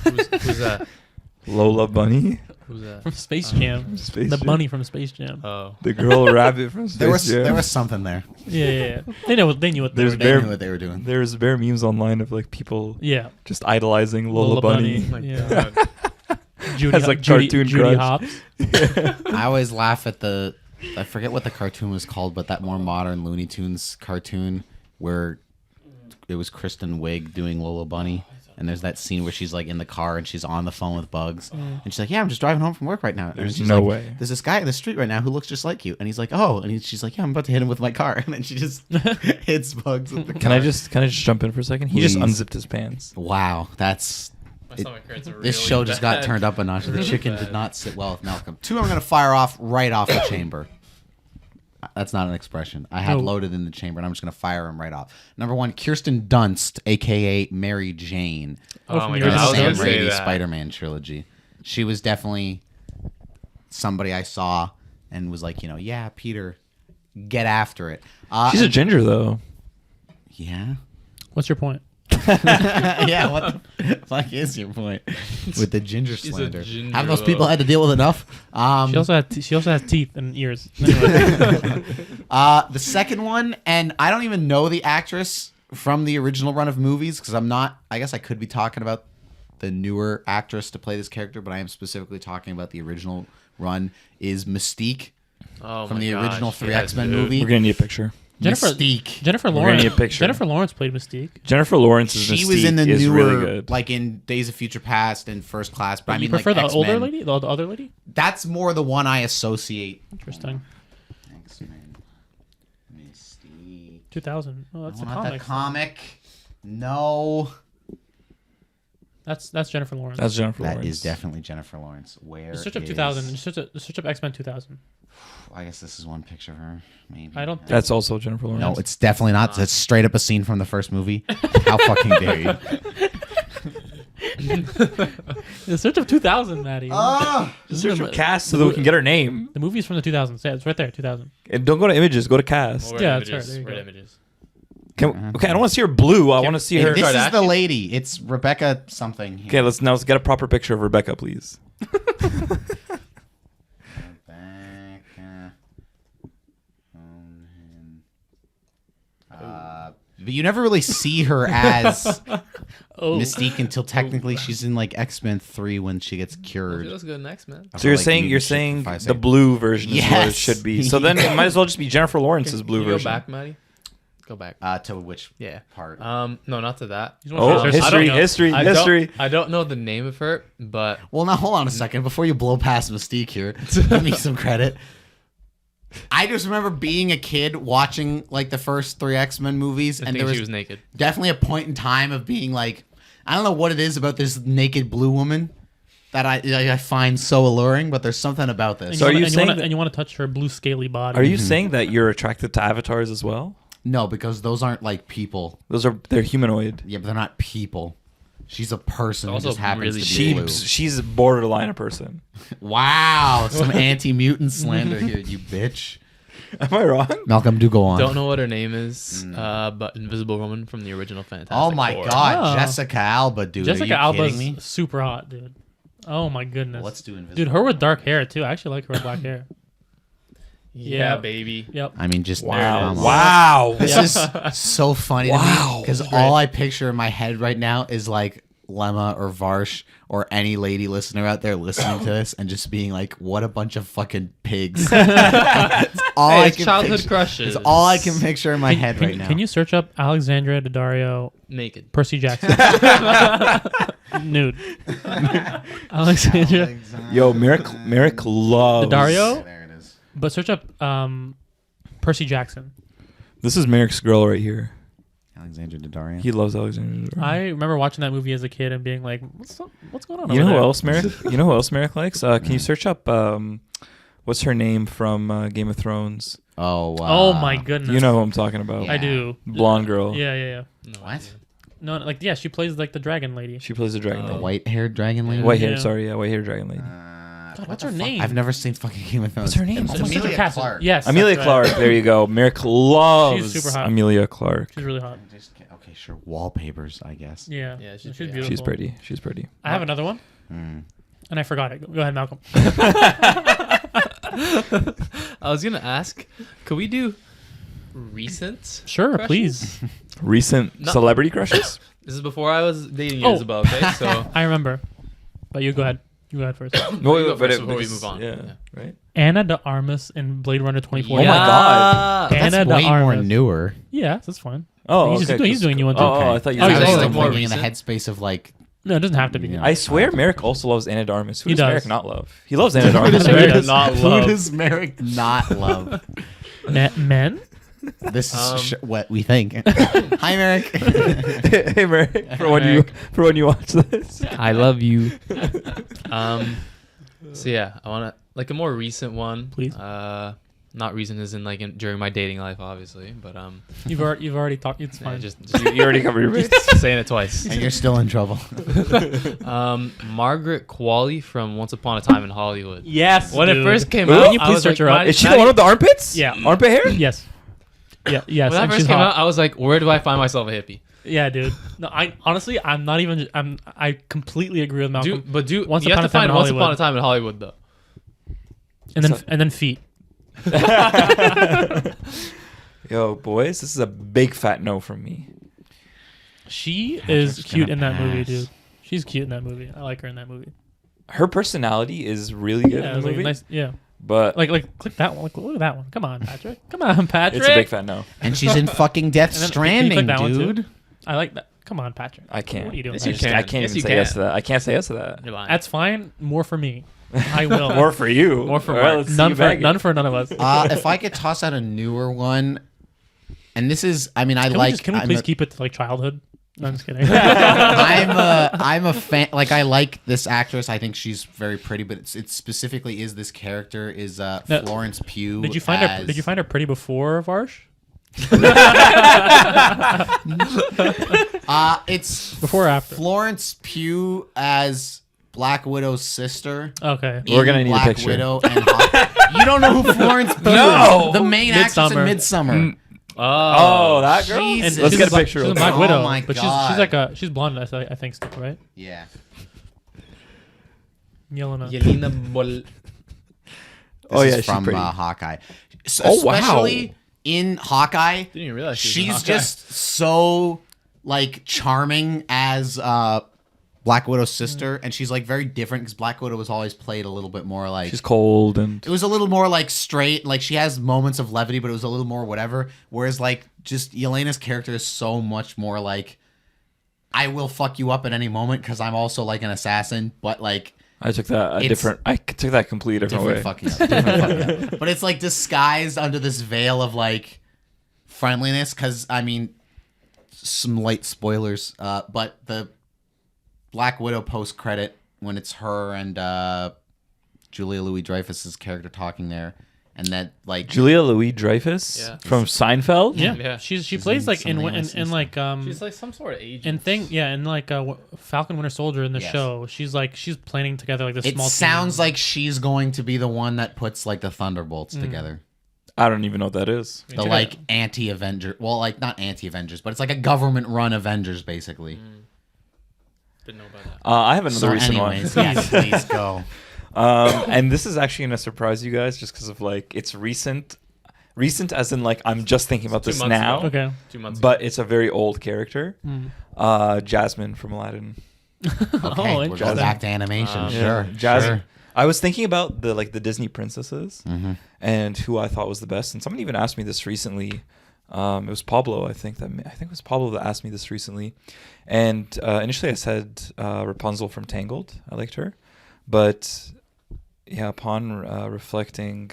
Who's that? Lola Bunny, Who's that? From Space Jam. Space The Jam. bunny from Space Jam. Oh. the girl rabbit from Space There was Jam. there was something there. Yeah. They knew what they There's They bare- knew what they were doing. There's bare memes online of like people Yeah. just idolizing Lola, Bunny. Oh my Yeah. God. Judy, Has, like, Judy, cartoon Judy crush. Hopps. I always laugh at I forget what the cartoon was called, but that more modern Looney Tunes cartoon where it was Kristen Wiig doing Lola Bunny. And there's that scene where she's like in the car and she's on the phone with Bugs. And she's like, yeah, I'm just driving home from work right now. There's and she's no like, way. There's this guy in the street right now who looks just like you. And he's like, oh. And she's like, yeah, I'm about to hit him with my car. And then she just hits Bugs with the car. Can I just jump in for a second? He just Please. unzipped his pants. Wow, that's... My It- stomach hurts really This show just got bad. turned up a notch. The Really chicken bad. did not sit well with Malcolm. 2, I'm going to fire off right off the chamber. That's not an expression. I had No. loaded in the chamber, and I'm just going to fire him right off. Number 1, Kirsten Dunst, a.k.a. Mary Jane, Oh, Oh from my the in God, the I was original Sam gonna say Raimi that. Spider-Man trilogy. She was definitely somebody I saw and was like, yeah, Peter, get after it. She's a ginger though. Yeah? What's your point? Yeah, what the fuck is your point with the ginger She's a slander? ginger, Have those people though. had to deal with enough? She also has teeth and ears. Anyway. The second one, and I don't even know the actress from the original run of movies because I guess I could be talking about the newer actress to play this character, but I am specifically talking about the original run, is Mystique Oh from my the original gosh, 3 yes, X-Men dude. movie. We're gonna need a picture. Mystique. Jennifer gonna Lawrence. need a picture. Jennifer Lawrence played Mystique. Jennifer Lawrence's She Mystique was in the is newer, really good. like in Days of Future Past and First Class, but I you mean, prefer like the older X-Men. lady, the other lady? That's more the one I associate. Interesting. X-Men. Mystique. 2000. Oh, that's I a want comic. the comic. No. That's Jennifer Lawrence. That's Jennifer Lawrence. That is definitely Jennifer Lawrence. Where Just search up is- 2000. Just search up X-Men 2000. I guess this is one picture of her. Maybe. I don't think- That's also Jennifer Lawrence. No, it's definitely not. It's straight up a scene from the first movie. How fucking dare you? Yeah, search up 2000, Matty. Just search for cast so that we can get her name. The movie's from the 2000s. Yeah, it's right there, 2000. And don't go to images. Go to cast. We're Yeah, at that's images. right, there you We're at go. images. Okay, I don't want to see her blue. I want to see her. This is the Kardashian? lady. It's Rebecca something. Here. Okay, let's get a proper picture of Rebecca, please. Rebecca. But you never really see her as Mystique until technically she's in like X-Men 3 when she gets She cured. looks good next, man. So you're Like, saying mutant shit for 5 the seconds. blue version is what it Yes. should be. So then it might as well just be Jennifer Lawrence's blue Can you version. Go back, Matty. Go back. To which Yeah. part? No, not to that. You just wanna Oh, search- history, I don't know. history, I history. I don't know the name of her, but Well, now hold on a second before you blow past Mystique here. Give me some credit. I just remember being a kid watching like the first 3 X-Men movies, I and think there she was was naked. definitely a point in time of being like, I don't know what it is about this naked blue woman that I find so alluring, but there's something about this. So are you saying that- and you want to touch her blue scaly body? Are you saying that you're attracted to avatars as well? No, because those aren't like people. They're humanoid. Yeah, but they're not people. She's a person who Also just happens really to be blue. She's borderline a person. Wow, some anti-mutant slander here, you bitch. Am I wrong? Malcolm, do go on. Don't know what her name is, but Invisible Woman from the original Fantastic Oh my Four. god, Oh. Jessica Alba, dude. Jessica are you kidding Alba's me? super hot, dude. Oh my goodness. Let's do Invisible. Dude, her with dark hair too. I actually like her with black hair. Yeah, Yeah. baby. Yep. I mean, just Wow. come on. Wow. This is so funny to me Wow. because all I picture in my head right now is like Lemma or Varsh or any lady listener out there listening to this and just being like, "What a bunch of fucking pigs!" That's all Hey, I it's can childhood picture. crushes. It's all I can picture in my head right now. Can you search up Alexandria Daddario, Naked. Percy Jackson? Nude. Alexandria. Yo, Merrick loves. Daddario? There it is. But search up Percy Jackson. This is Merrick's girl right here. Alexandra Daddario. He loves Alexander. I remember watching that movie as a kid and being like, what's going on You know over who there? else Merrick? You know who else Merrick likes? Can you search up what's her name from Game of Thrones? Oh wow. Oh my goodness. You know who I'm talking about? I do. Blonde girl. Yeah. No What? idea. No, like, yeah, she plays like the dragon lady. She plays the dragon. The lady. white-haired dragon lady. White hair. Yeah. Sorry, yeah, white hair dragon lady. God, what's her name? I've never seen fucking Game of Thrones. What's her name? It's Oh my Such a Amelia cast- Clark. Yes. Amelia that's right. Clark. There you go. Merrick loves She's super hot. Amelia Clark. She's really hot. Okay, sure. Wallpapers, I guess. Yeah. Yeah, she's she's- beautiful. She's pretty. She's pretty. I have another one, Mm. and I forgot it. Go ahead, Malcolm. I was gonna ask, could we do recent? Sure, crushes? please. Recent No. celebrity crushes. This is before I was dating you, Oh. Isabel. Okay, so I remember. But you go ahead. You go ahead first. No, you go but first it before we was- move on. Yeah, Yeah. right. Anna de Armas in Blade Runner 2049. Oh my God. Anna That's de way more Armas. newer. Yeah, that's fine. Oh, He's okay. he's doing you one too. Oh, I thought you Oh, were he's I was saying like like more thinking in the recent? headspace of like. No, it doesn't have to be. Yeah. I swear Merrick also loves Anna de Armas. Who He does Merrick does. not love? He loves Anna de Who does Armas. Merrick does not Who love. does Merrick not love? Men? This is what we think. Hi, Merrick. Hey Merrick, for Merrick. when you watch this. I love you. So yeah, I want to like a more recent one, Please. Not recent as in like during my dating life, obviously, but You've already talked. It's yeah, fine. just You already covered your base. saying it twice. And you're still in trouble. Margaret Qualley from Once Upon a Time in Hollywood. Yes. When dude. it first came Can out, you I please was search like, her up? Matty- Is she the one with the armpits? Yeah. Armpit hair? Yes. Yeah. Yes. when that and first she's came hot. out, I was like, where do I find myself a hippie? Yeah, dude. No, I'm not even. I completely agree with Malcolm. Once You have Upon to a Time find in Once Upon a Hollywood. Time in Hollywood though. and then feet. Yo, boys, this is a big fat no from me. She Patrick's is cute gonna in that movie, pass. dude. She's cute in that movie. I like her in that movie. Her personality is really good Yeah, in it's the like movie, nice. Yeah, but like click that one. Like, look at that one. Come on, Patrick. Come on, Patrick. it's a big fat no. And she's in fucking Death And then- can you Stranding, click that one too? dude. I like that. Come on, Patrick. I can't. What are you doing? Yes, you Patrick? can. I can't Yes, even you say can. yes to that. I can't say yes to that. You're lying. That's fine. More for me. I will. More for you. More for All right, Mark. let's see none you for bag it. none of us. If I could toss out a newer one, and this is, I mean, I Can like. we, can we I'm please a- keep it to like childhood? No, I'm just kidding. I'm a fan. Like, I like this actress. I think she's very pretty, but it specifically is this character is Florence Pugh. Did you find her? Did you find her pretty before Varsh? It's Before or after? Florence Pugh as Black Widow's sister. Okay. We're gonna need Black a picture. Widow and you don't know who Florence Pugh No. is? The main actress in Midsummer. Midsummer. Oh, that girl. Jesus. Let's get a She's picture a of Black that. Widow, Oh my but God. she's like she's blonde. I think still, right? Yeah. Yelena. Yelena Bol. This Oh, yeah, is she's from pretty. Hawkeye. Oh, wow. Especially in Hawkeye, Didn't even realize she was in she's Hawkeye. just so like charming as Black Widow's sister, and she's like very different because Black Widow was always played a little bit more like She's cold and it was a little more like straight. Like she has moments of levity, but it was a little more whatever. Whereas like just Yelena's character is so much more like I will fuck you up at any moment because I'm also like an assassin, but like. I took that It's I took that completely different way. Fucking up, different fucking up. But it's like disguised under this veil of like friendliness. Because I mean, some light spoilers. But the Black Widow post credit when it's her and Julia Louis-Dreyfus's character talking there, and that like Julia Louis-Dreyfus Yeah. from Seinfeld. Yeah. Yeah. She She's plays in like some in Liam like She's like some sort of agent. in like Falcon Winter Soldier in the Yes. show. She's planning together like this it small sounds team. like she's going to be the one that puts like the Thunderbolts together. I don't even know what that is. The like anti-Avenger, well, like not anti-Avengers, but it's like a government-run Avengers basically. Didn't know about that. I have another So, recent anyways, one. yes, please go. And this is actually gonna surprise you guys just because of like it's recent as in like I'm just thinking about 2 this months now. ago. Okay. 2 months. But it's a very old character. Mm. Jasmine from Aladdin. Okay, we're interesting. going back to animation. Sure, Jasmine. sure. I was thinking about the Disney princesses Mhm. and who I thought was the best. And someone even asked me this recently. It was Pablo, I think it was Pablo that asked me this recently. And initially I said Rapunzel from Tangled. I liked her, but yeah, upon reflecting,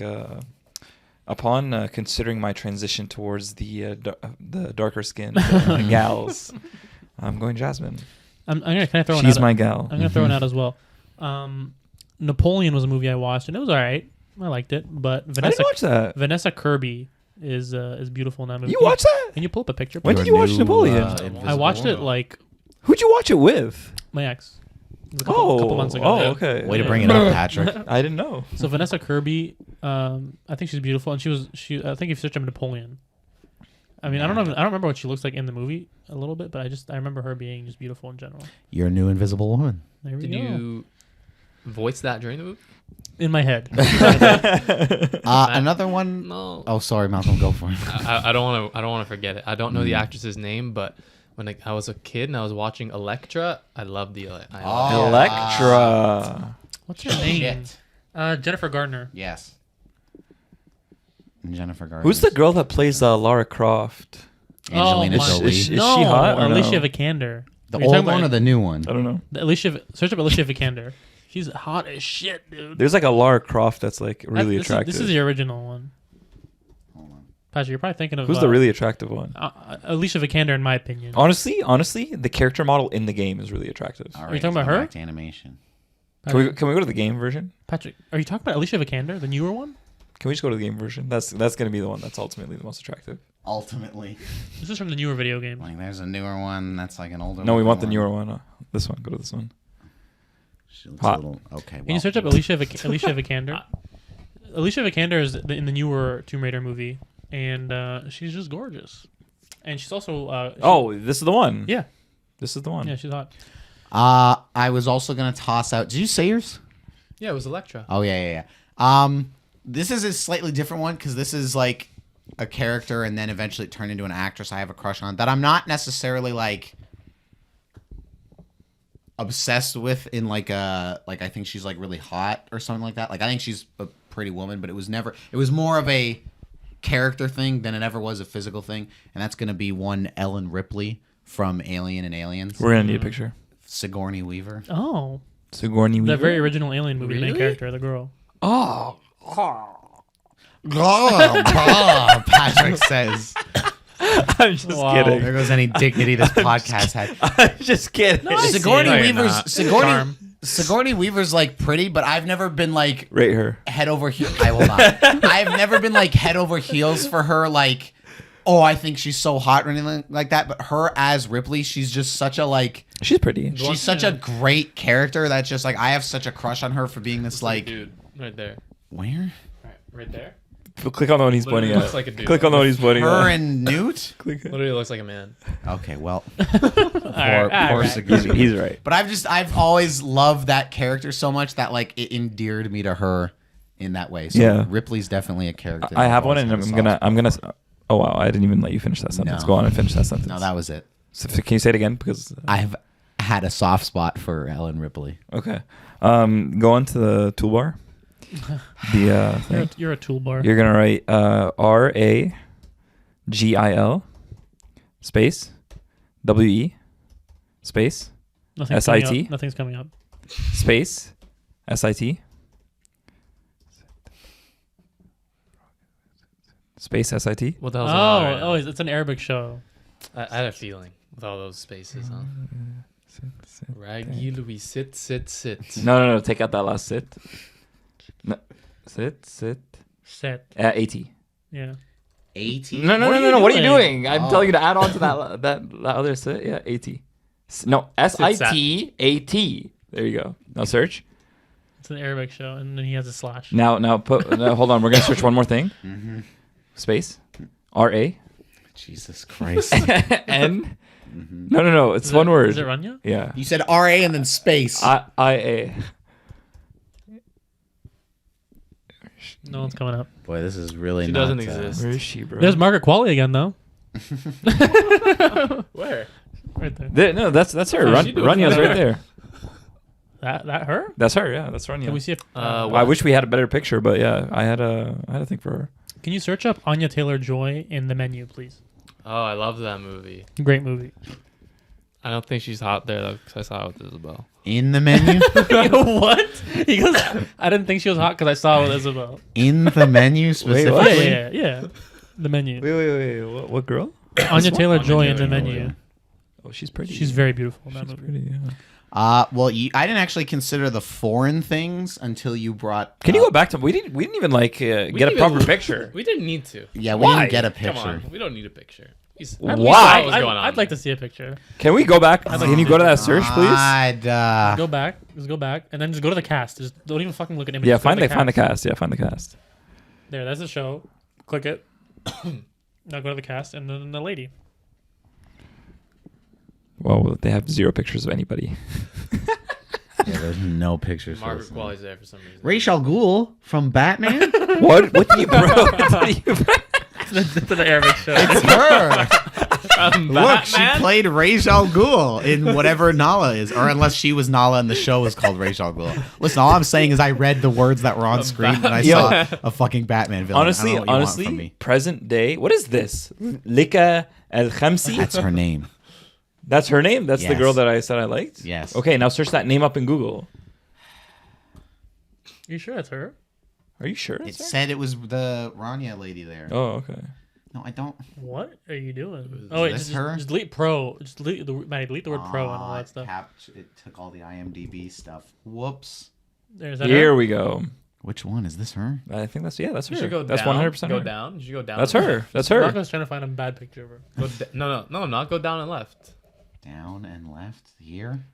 upon considering my transition towards the darker skinned gals, I'm going Jasmine. I'm gonna kind of throw She's out. my gal. I'm gonna throw it out as well. Napoleon was a movie I watched and it was alright. I liked it, but I didn't watch that. Vanessa Kirby is beautiful in that movie. You watched that? Can you pull up a picture? When please? did you watch Napoleon? I watched it like Who'd you watch it with? my ex. It was a couple months ago. Oh, Yeah. okay. Way to bring it up, Patrick. I didn't know. So Vanessa Kirby, I think she's beautiful, and I think if you search up Napoleon, I mean, I don't remember what she looks like in the movie a little bit, but I remember her being just beautiful in general. You're a new Invisible Woman. There we Did go. you voice that during the movie? In my head. Another one. No. Oh, sorry, Malcolm. Go for it. I don't want to forget it. I don't know the actress's name, but when I was a kid and I was watching Elektra, I loved the Oh. Electra. What's her name? Shit. Jennifer Gardner. Yes. Jennifer Gardner. Who's the girl that plays Lara Croft? Angelina my- Jolie. Is she no, hot or no? Alicia Vikander. The Are you old talking one about- or the new one? I don't know. Search up Alicia Vikander. She's hot as shit, dude. There's like a Lara Croft that's like really attractive. This is the original one. Hold on. Patrick, you're probably thinking of Who's the really attractive one? Alicia Vikander, in my opinion. Honestly, the character model in the game is really attractive. All Are you talking about let's go her? Back to animation. Can we go to the game version? Patrick, are you talking about Alicia Vikander, the newer one? Can we just go to the game version? That's going to be the one that's ultimately the most attractive. Ultimately, This is from the newer video game. like there's a newer one that's like an older. No, we looking want the one. newer one. This one. Go to this one. She looks Hot. a little okay. Can you search up Alicia Vikander? Alicia Vikander is in the newer Tomb Raider movie, and she's just gorgeous. And she's also This is the one. yeah, This is the one. yeah, she's hot. I was also gonna toss out. Did you say yours? Yeah, it was Elektra. Oh yeah. This is a slightly different one because this is like a character and then eventually it turned into an actress I have a crush on that I'm not necessarily like obsessed with in like a like I think she's like really hot or something like that. Like I think she's a pretty woman, but it was more of a character thing than it ever was a physical thing. And that's gonna be one Ellen Ripley from Alien and Aliens. We're gonna need a picture. Sigourney Weaver. Oh, Sigourney Weaver. that very original Alien movie, the main Really? character, the girl. Oh. Patrick says. I'm just kidding. There goes any dignity this podcast had. I'm just kidding. No, I see Sigourney it. Weaver's Charm. Sigourney Weaver's like pretty, but I've never been like Rate her. head over heels. I will not. I've never been like head over heels for her. Like, oh, I think she's so hot or anything like that. But her as Ripley, she's just such a like. She's pretty. She's such a great character that's just like I have such a crush on her for being this like. Dude, right there. Where? Right there. Click on the one he's Literally pointing at. looks like a dude. Click on the one he's pointing Her at. and Newt. Literally looks like a man. Okay, well, All right. Sigourney. He's right. But I've always loved that character so much that like it endeared me to her in that way. So Yeah. Ripley's definitely a character. I that have one, always and had a soft I'm gonna. Oh wow! I didn't even let you finish that sentence. No. Go on and finish that sentence. No, that was it. So, can you say it again? Because I've had a soft spot for Ellen Ripley. okay. Go on to the toolbar. The thing. You're a toolbar. You're gonna write RAGIL space WE space Nothing's coming SIT. up. Nothing's coming up. space SIT space SIT. What the hell's going on right now? Oh, it's an Arabic show. I had a feeling with all those spaces, huh? Raggy Louis, sit. No. Take out that last sit. No. Sit. Set. 80. Yeah. 18. No. What are you What are you doing? doing? I'm Oh. telling you to add on to that other sit. Yeah, 80. No, SIT AT. There you go. Now search. It's an Arabic show, and then he has a slash. Now hold on. We're gonna search one more thing. Mm-hmm. Space RA Jesus Christ. N. No. It's Is one it, word. Is it Rania? Yeah. You said RA and then space. IA. No one's coming up. Boy, this is really She not. doesn't exist. Where is she, bro? There's Margaret Qualley again, though. Where? Right there. No, that's her. What's she doing? Ranya's right there. That her? That's her. Yeah, that's Rania. Can we see if? I wish we had a better picture, but yeah, I had a thing for her. Can you search up Anya Taylor-Joy in the menu, please? Oh, I love that movie. Great movie. I don't think she's hot there though, because I saw it with Isabel. In the menu? What? He goes, I didn't think she was hot because I saw it with Isabel. In the menu specifically? Yeah. The menu. Wait. What girl? Anya Taylor-Joy in the Taylor-Joy. menu. Oh, she's pretty. She's very beautiful in that She's movie. pretty. Yeah. Well, I didn't actually consider the foreign things until you brought. Can you go back to? We didn't even like get a didn't proper even- picture. We didn't need to. Yeah, we Why? didn't get a Come picture. on, we don't need a picture. We saw Why? what was going on. I'd like to see a picture. Can we go back? Can you go to that search, please? God, Go back. Just go back. And then just go to the cast. Just don't even fucking look at images. Yeah, Just go to find the cast. Yeah, find the cast. There, that's the show. Click it. Now go to the cast and then the lady. Well, they have 0 pictures of anybody. yeah, there's no pictures. Margaret for this. Qualley's there for some reason. Ra's al Ghul from Batman. What? What do you, bro? What do you? That's an Arabic show. It's her. Look, she played Ra's al Ghul in whatever Nala is, or unless she was Nala and the show was called Ra's al Ghul. Listen, all I'm saying is I read the words that were on screen and I saw a fucking Batman villain. I don't know what you want from me. Present day. What is this? Lika El Khamsi. That's her name. That's her name. That's the Yes. girl that I said I liked. Yes. Okay, now search that name up in Google. You sure that's her? Are you sure? It it's her? said it was the Rania lady there. Oh, okay. No, I don't. What are you doing? Oh, wait, just her? Just delete pro. Just delete the word pro and all that stuff. It took all the IMDb stuff. Whoops. There's that. Here her? we go. Which one is this? Her? I think that's You her. should go That's down. 100% Go her. down. You should go down. That's and her. left. That's her. Rocco's trying to find a bad picture of her. No, not go down and left. Down and left here.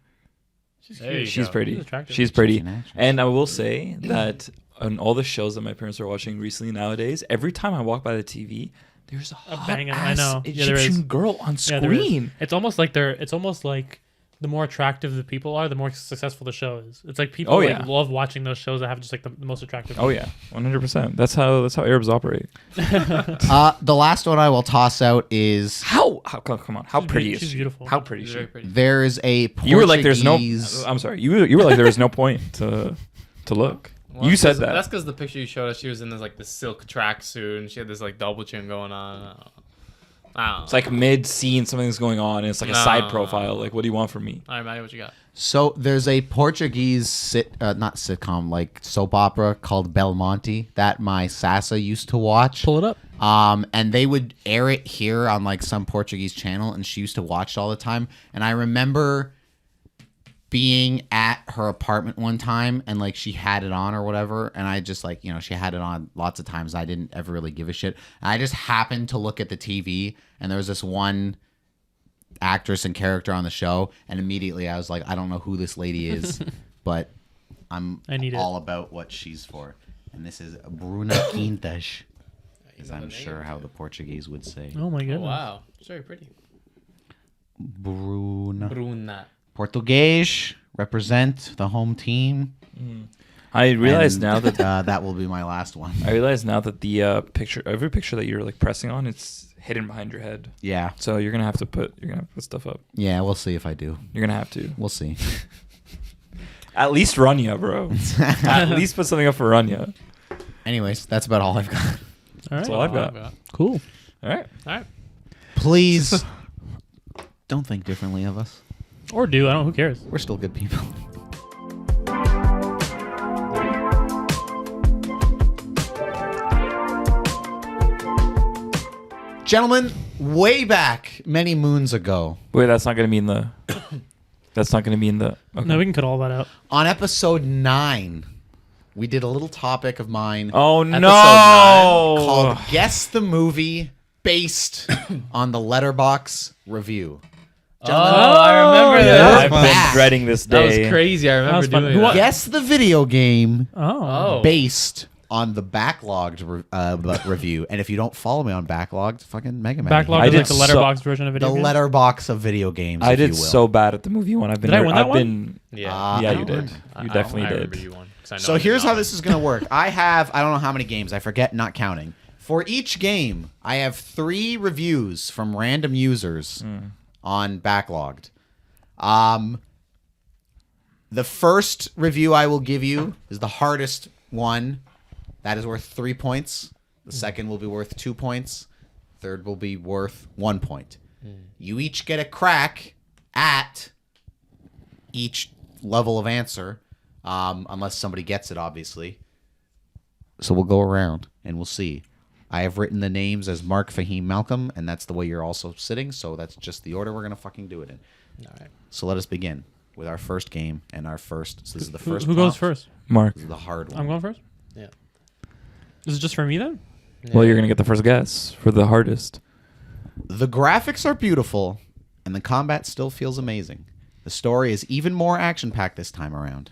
She's There you cute. She's go. pretty. She's attractive. She's pretty. She's an actress. And I will say that on all the shows that my parents are watching recently nowadays, every time I walk by the TV, there's a hot banging- I ass know. Yeah, there Egyptian is. girl on Yeah, there is. screen. It's almost like the more attractive the people are, the more successful the show is. It's like people Oh, yeah. love watching those shows that have just like the most attractive. Oh yeah, 100%. That's how Arabs operate. The last one I will toss out is How come on? How She's pretty be- is she's she? beautiful. How pretty is She's she? very pretty. there's a Portuguese. You were like, there's no. I'm sorry. You were like, there was no point to look. Well, You said that's 'cause- that. That's because the picture you showed us, she was in this like the silk tracksuit and she had this like double chin going on. I don't know. It's like mid scene, something's going on, and it's like a No. side profile. Like, what do you want from me? All right, Matty, what you got? So there's a Portuguese not sitcom, like soap opera called Belmonte that my Sasa used to watch. Pull it up. And they would air it here on like some Portuguese channel, and she used to watch it all the time. And I remember being at her apartment one time, and like she had it on or whatever, and I just like, she had it on lots of times. I didn't ever really give a shit. And I just happened to look at the TV, and there was this one actress and character on the show, and immediately I was like, I don't know who this lady is, but I need all about what she's for. And this is Bruna Quintas, as I'm sure how the Portuguese would say. Oh my goodness. Oh, wow. It's very pretty. Bruna. Portuguese, represent the home team. I realize now that that will be my last one. I realize now that the every picture that you're like pressing on, it's hidden behind your head. Yeah. So you're gonna have to put stuff up. Yeah, we'll see if I do. You're gonna have to. We'll see. At least Rania, bro. At least put something up for Rania. Anyways, that's about all I've got. All right. That's all I've got. Cool. All right. Please don't think differently of us. Or do. I don't. Who cares? We're still good people. Gentlemen, way back many moons ago, Wait, that's not gonna be in the. That's not gonna be in the. Okay. No, we can cut all that out. on episode 9, we did a little topic of mine Oh Episode no! called Guess the Movie based on the Letterbox review. Gentlemen, I remember yeah. that. I've back. been dreading this That was day. crazy. I remember was fun. doing Who that. won? Guess the video game Oh. based on the backlogged review. And if you don't follow me on backlogged, fucking Mega Man. Backlog I is did like the so- letterbox version of The video games. letterbox of video games. I if did you will. so bad at the movie one. I've been. Did I win that I've one? been. Yeah. Yeah, I you don't did. know. You definitely I remember did. you won. 'Cause I know So I here's did how not. this is going to work. I don't know how many games. I forget, not counting. For each game, I have 3 reviews from random users on Backlogged. The first review I will give you is the hardest one. That is worth 3 points. The second will be worth 2 points. Third will be worth 1 point. You each get a crack at each level of answer, unless somebody gets it, obviously. So we'll go around and we'll see. I have written the names as Mark, Fahim, Malcolm, and that's the way you're also sitting, so that's just the order we're going to fucking do it in. All right. So let us begin with our first game and our first. So this is the first. Who goes prompt. first? Mark. This is the hard one. I'm going first? Yeah. Is it just for me then? Well, you're gonna get the first guess for the hardest. The graphics are beautiful, and the combat still feels amazing. The story is even more action-packed this time around.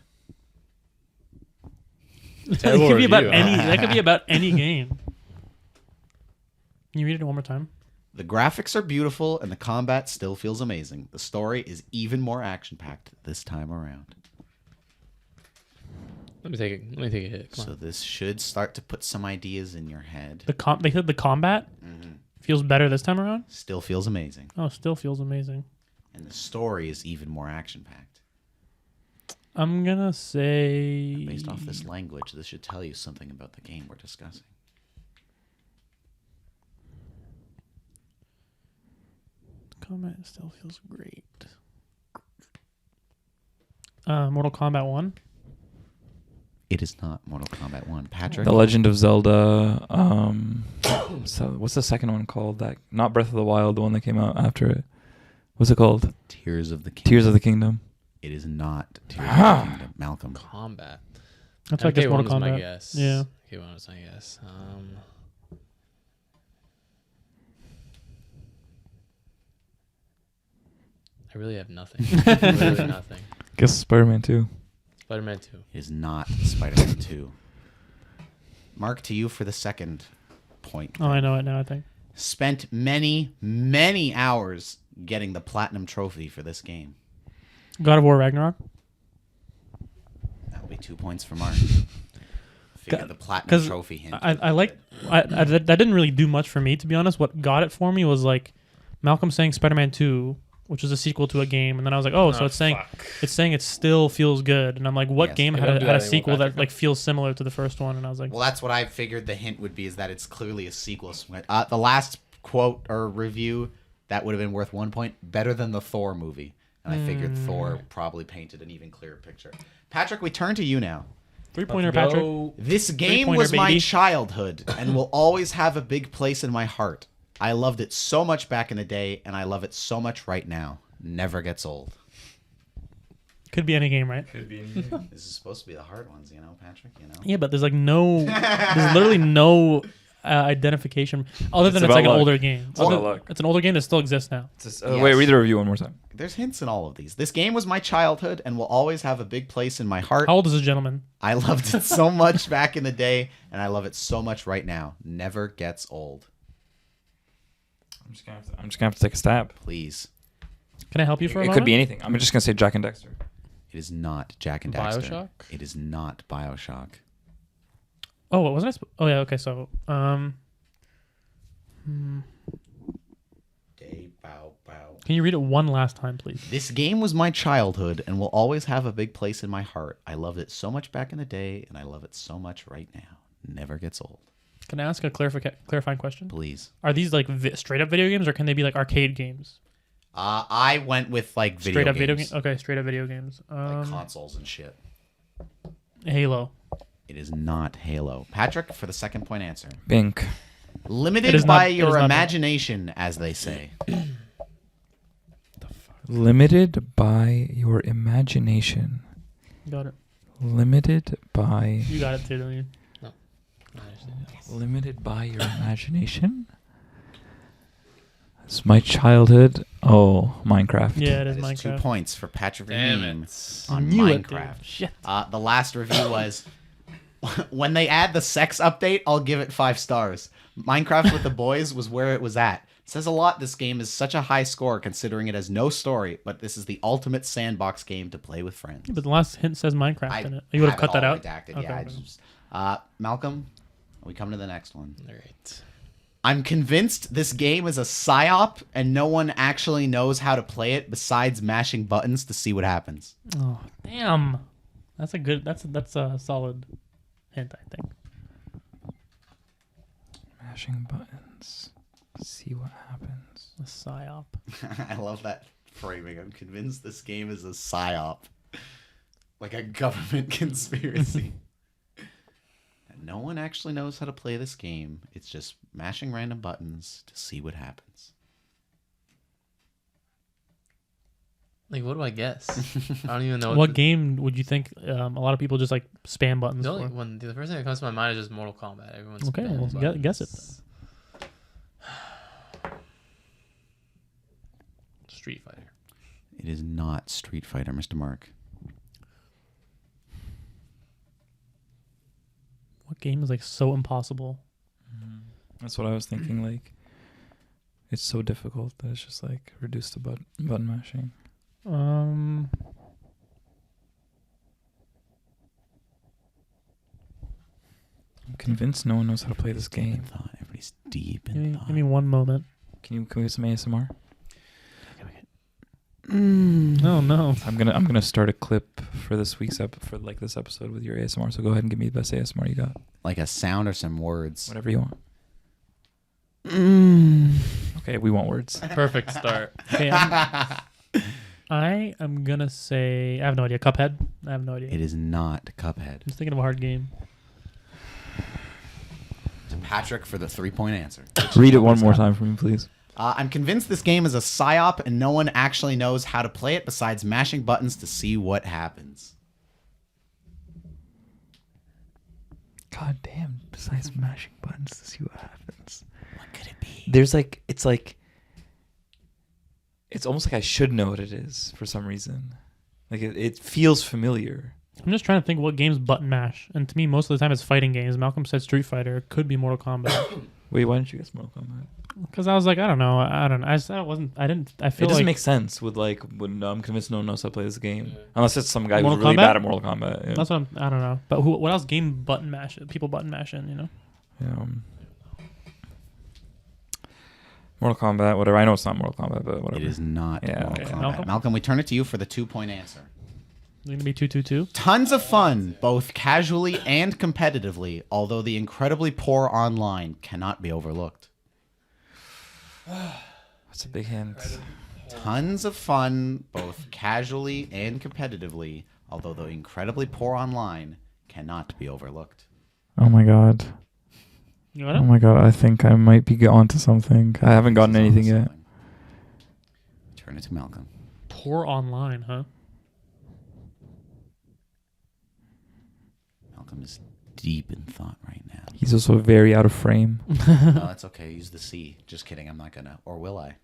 It Terrible could be about review. any. That could be about any game. Can you read it one more time? The graphics are beautiful, and the combat still feels amazing. The story is even more action-packed this time around. Let me take a hit. Come So on. this should start to put some ideas in your head. They said the combat feels better this time around. Still feels amazing. Oh, still feels amazing. And the story is even more action-packed. I'm gonna say Based off this language, this should tell you something about the game we're discussing. combat still feels great. Mortal Kombat 1. It is not Mortal Kombat 1. Patrick? The Legend of Zelda. So what's the second one called? That not Breath of the Wild, the one that came out after it. What's it called? Tears of the Kingdom. Tears of the Kingdom. It is not Tears of the Kingdom. Malcolm. Combat. That's like this MK1 Mortal was my Kombat. guess. Yeah. MK1 was my guess. I really have nothing. Literally nothing. Guess Spider-Man 2. Spider-Man 2. It is not Spider-Man 2. Mark, to you for the second point. Oh, I know it now, I think. Spent many, many hours getting the platinum trophy for this game. God of War Ragnarok. That will be 2 points for Mark. Figure the platinum 'cause trophy hint. I like that didn't really do much for me, to be honest. What got it for me was like Malcolm saying Spider-Man 2, which is a sequel to a game, and then I was like, oh, so it's saying it still feels good, and I'm like, what Yes. game They had don't a, do had a that anymore, sequel that Patrick. like feels similar to the first one? And I was like, Well, that's what I figured the hint would be, is that it's clearly a sequel. The last quote or review, that would have been worth 1 point. Better than the Thor movie. And I figured Thor probably painted an even clearer picture. Patrick, we turn to you now. 3-pointer, Patrick. This game Three-pointer, was my baby. childhood and will always have a big place in my heart. I loved it so much back in the day, and I love it so much right now. Never gets old. Could be any game, right? Could be. This is supposed to be the hard ones, you know, Patrick, you know? Yeah, but there's like no, there's literally no identification other than It's it's like an about luck. older game. It's about luck. It's an older game that still exists now. Yes. Wait, read the review one more time. There's hints in all of these. This game was my childhood and will always have a big place in my heart. How old is this gentleman? I loved it so much back in the day, and I love it so much right now. Never gets old. I'm just gonna have to take a stab. Please. Can I help you for a It moment? could be anything. I'm just gonna say Jack and Dexter. It is not Jack and Daxter. BioShock? It is not BioShock. Oh, what wasn't I? Oh yeah, okay. So, Day bow bow. can you read it one last time, please? This game was my childhood and will always have a big place in my heart. I loved it so much back in the day, and I love it so much right now. Never gets old. Can I ask a clarifying question? Please. Are these like straight up video games, or can they be like arcade games? I went with like video Straight up games. video games. Okay, straight up video games. Like consoles and shit. Halo. It is not Halo. Patrick, for the second point answer. Bink. It Limited is by not- it your is not- imagination, as they say. Limited by your imagination. Got it. Limited by. You got it too, don't you? Limited by your imagination. It's my childhood. Oh, Minecraft. Yeah, it is That is 2 Minecraft. points for Patrick Damn Ream it. on Knew it, dude. Minecraft. Shit. The last review was, when they add the sex update, I'll give it 5 stars. Minecraft with the boys was where it was at. Says a lot this game is such a high score considering it has no story, but this is the ultimate sandbox game to play with friends. But the last hint says Minecraft I in it. You would have have cut it that all out. redacted, Okay, yeah. okay. Malcolm, we come to the next one. All right. I'm convinced this game is a psyop and no one actually knows how to play it besides mashing buttons to see what happens. Oh damn, that's a good. That's a solid hint, I think. Mashing buttons. See what happens. A psyop. I love that framing. I'm convinced this game is a psyop. Like a government conspiracy. And no one actually knows how to play this game. It's just mashing random buttons to see what happens. Like, what do I guess? I don't even know. What game would you think a lot of people just like spam buttons The only for? one, the first thing that comes to my mind is just Mortal Kombat. Everyone's Okay, spamming well, guess it buttons. Street Fighter. It is not Street Fighter, Mr. Mark. What game is like so impossible? That's what I was thinking. Like, it's so difficult that it's just like reduced to button mashing. I'm convinced no one knows how to play this game. Thought. Everybody's deep Give in me, thought. give me one moment. Can we get some ASMR? No, no. I'm gonna start a clip for this week's this episode with your ASMR. So go ahead and give me the best ASMR you got. Like a sound or some words. Whatever you want. Okay, we want words. Perfect start. Okay, I am gonna say I have no idea. Cuphead. I have no idea. It is not Cuphead. I'm just thinking of a hard game. To Patrick for the 3-point answer. Read it one more time for me, please. I'm convinced this game is a psyop and no one actually knows how to play it besides mashing buttons to see what happens. God damn! Besides mashing buttons to see what happens. What could it be? There's it's almost like I should know what it is for some reason. Like it feels familiar. I'm just trying to think what games button mash, and to me, most of the time it's fighting games. Malcolm said Street Fighter. It could be Mortal Kombat. Wait, why didn't you guess Mortal Kombat? Because I was like, I don't know. I said it wasn't. I didn't. I It feel doesn't like make sense with when I'm convinced no one knows how to play this game. Unless it's some guy who's Mortal really Kombat? bad at Mortal Kombat. Yeah. that's what I don't know. But what else game button mash? People button mash in, you know. Yeah, Mortal Kombat, whatever. I know it's not Mortal Kombat, but whatever. It is not Yeah, Mortal okay. Kombat. Malcolm, we turn it to you for the 2-point answer. It's gonna be 2-2-2. Tons of fun, both casually and competitively, although the incredibly poor online cannot be overlooked. That's a big hint. Tons of fun, both casually and competitively, although the incredibly poor online cannot be overlooked. Oh my god. You got Oh it? my god. I think I might be onto something. I haven't gotten anything yet. Turn it to Malcolm. Poor online, huh? Malcolm is deep in thought right now. He's also very out of frame. No, that's okay. Use the C. Just kidding. I'm not gonna. Or will I?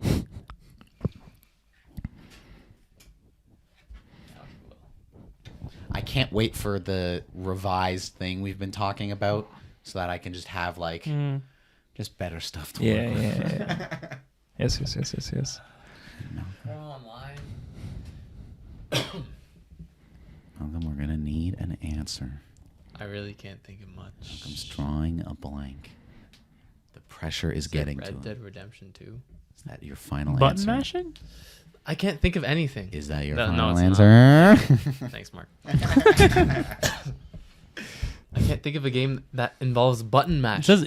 I can't wait for the revised thing we've been talking about, so that I can just have like just better stuff to work with. Yeah. Yes. Online. Malcolm, we're gonna need an answer. I really can't think of much. Malcolm's drawing a blank. The pressure is Is it getting to Red him. Dead Redemption 2. Is that your final Button answer? mashing? I can't think of anything. Is that your No, final it's answer? Thanks, Mark. I can't think of a game that involves button It mash. says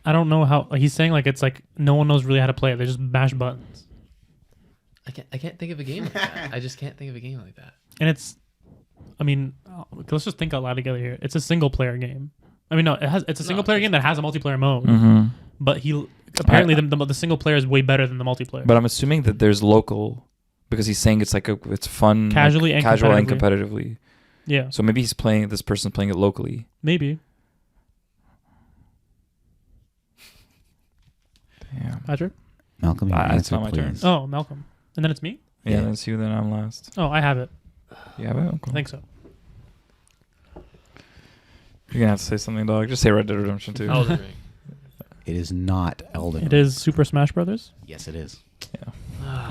I don't know how he's saying like it's like no one knows really how to play it. They just mash buttons. I can't think of a game like that. I just can't think of a game like that. And it's I mean, let's just think out loud together here. It's a single player game. I mean no, it's a single player game that has a multiplayer mode. Mm-hmm. But apparently the single player is way better than the multiplayer. But I'm assuming that there's local, because he's saying it's like it's fun, Casually like, and casual and competitively. competitively. Yeah. So maybe this person's playing it locally. Maybe. Damn. Patrick? Malcolm, your It's answer, not my turn. please. Oh, Malcolm. And then it's me? Yeah, Yeah. that's you. Then I'm last. Oh, I have it. You have it? Okay. I think so. You're gonna have to say something, dog. Just say Red Dead Redemption 2. Elden Ring. It is not Elden It Ring. is Super Smash Brothers. Yes, it is.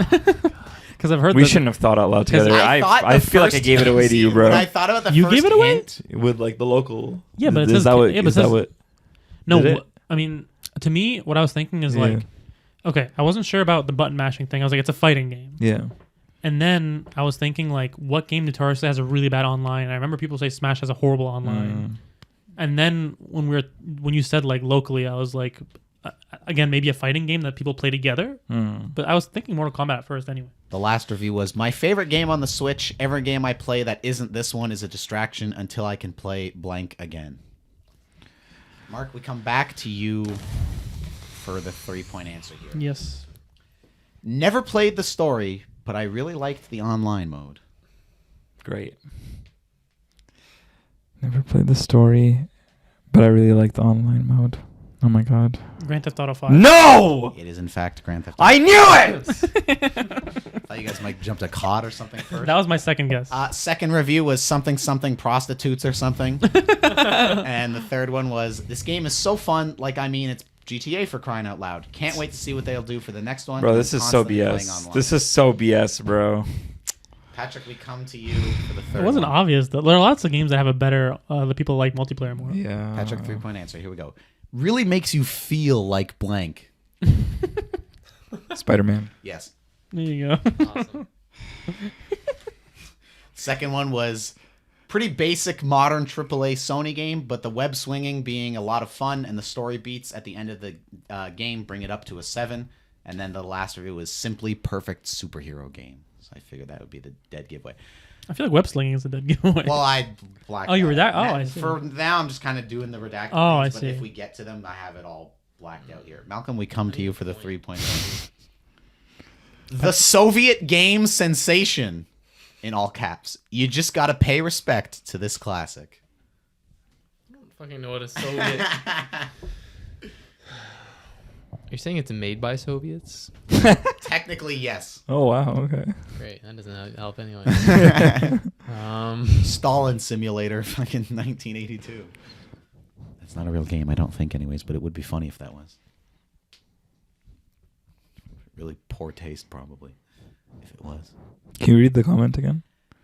Because I've heard We that- shouldn't have thought out loud 'Cause together. thought I the feel like I first- gave it away to you, bro. When I thought about the You first gave it away? hint, With like the local. Yeah, but it is says- that what? yeah, but Is it that says- what? No, Did it? I mean, to me, what I was thinking is Yeah. like, okay, I wasn't sure about the button mashing thing. I was like, it's a fighting game. Yeah. And then I was thinking like, what game notoriously has a really bad online? I remember people say Smash has a horrible online. And then when you said like locally, I was like, again, maybe a fighting game that people play together. But I was thinking Mortal Kombat at first anyway. the last review was, my favorite game on the Switch. Every game I play that isn't this one is a distraction until I can play blank again. Mark, we come back to you for the 3-point answer here. Yes. Never played the story, but I really liked the online mode. Great. Never played the story, but I really like the online mode. Oh my god. Grand Theft Auto 5. No! It is, in fact, Grand Theft Auto. I knew it! thought you guys might jump to COD or something first. That was my second guess. Second review was something prostitutes or something. And the third one was, this game is so fun, like, I mean, it's GTA for crying out loud. Can't wait to see what they'll do for the next one. Bro, I'm this is so constantly playing BS. online. This is so BS, bro. Patrick, we come to you for the third It wasn't one. obvious though. There are lots of games that have a better the people like multiplayer more. Yeah. Patrick, 3-point answer. Here we go. Really makes you feel like blank. Spider-Man. Yes. There you go. Awesome. Second one was pretty basic modern AAA Sony game, but the web swinging being a lot of fun and the story beats at the end of the game bring it up to a 7. And then the last review was simply perfect superhero game. So I figured that would be the dead giveaway. I feel like web slinging is a dead giveaway. Well, I blacked Oh, you out. I see. For now, I'm just kind of doing the redacted Oh, things, I but see. if we get to them, I have it all blacked out here. Malcolm, we come to you for the 3-point answer. The Soviet game sensation, in all caps. You just gotta pay respect to this classic. I don't fucking know what a Soviet. You're saying it's made by Soviets? Technically, yes. Oh, wow. Okay. Great. That doesn't help anyway. Stalin Simulator, fucking 1982. That's not a real game, I don't think, anyways, but it would be funny if that was. Really poor taste, probably, if it was. Can you read the comment again?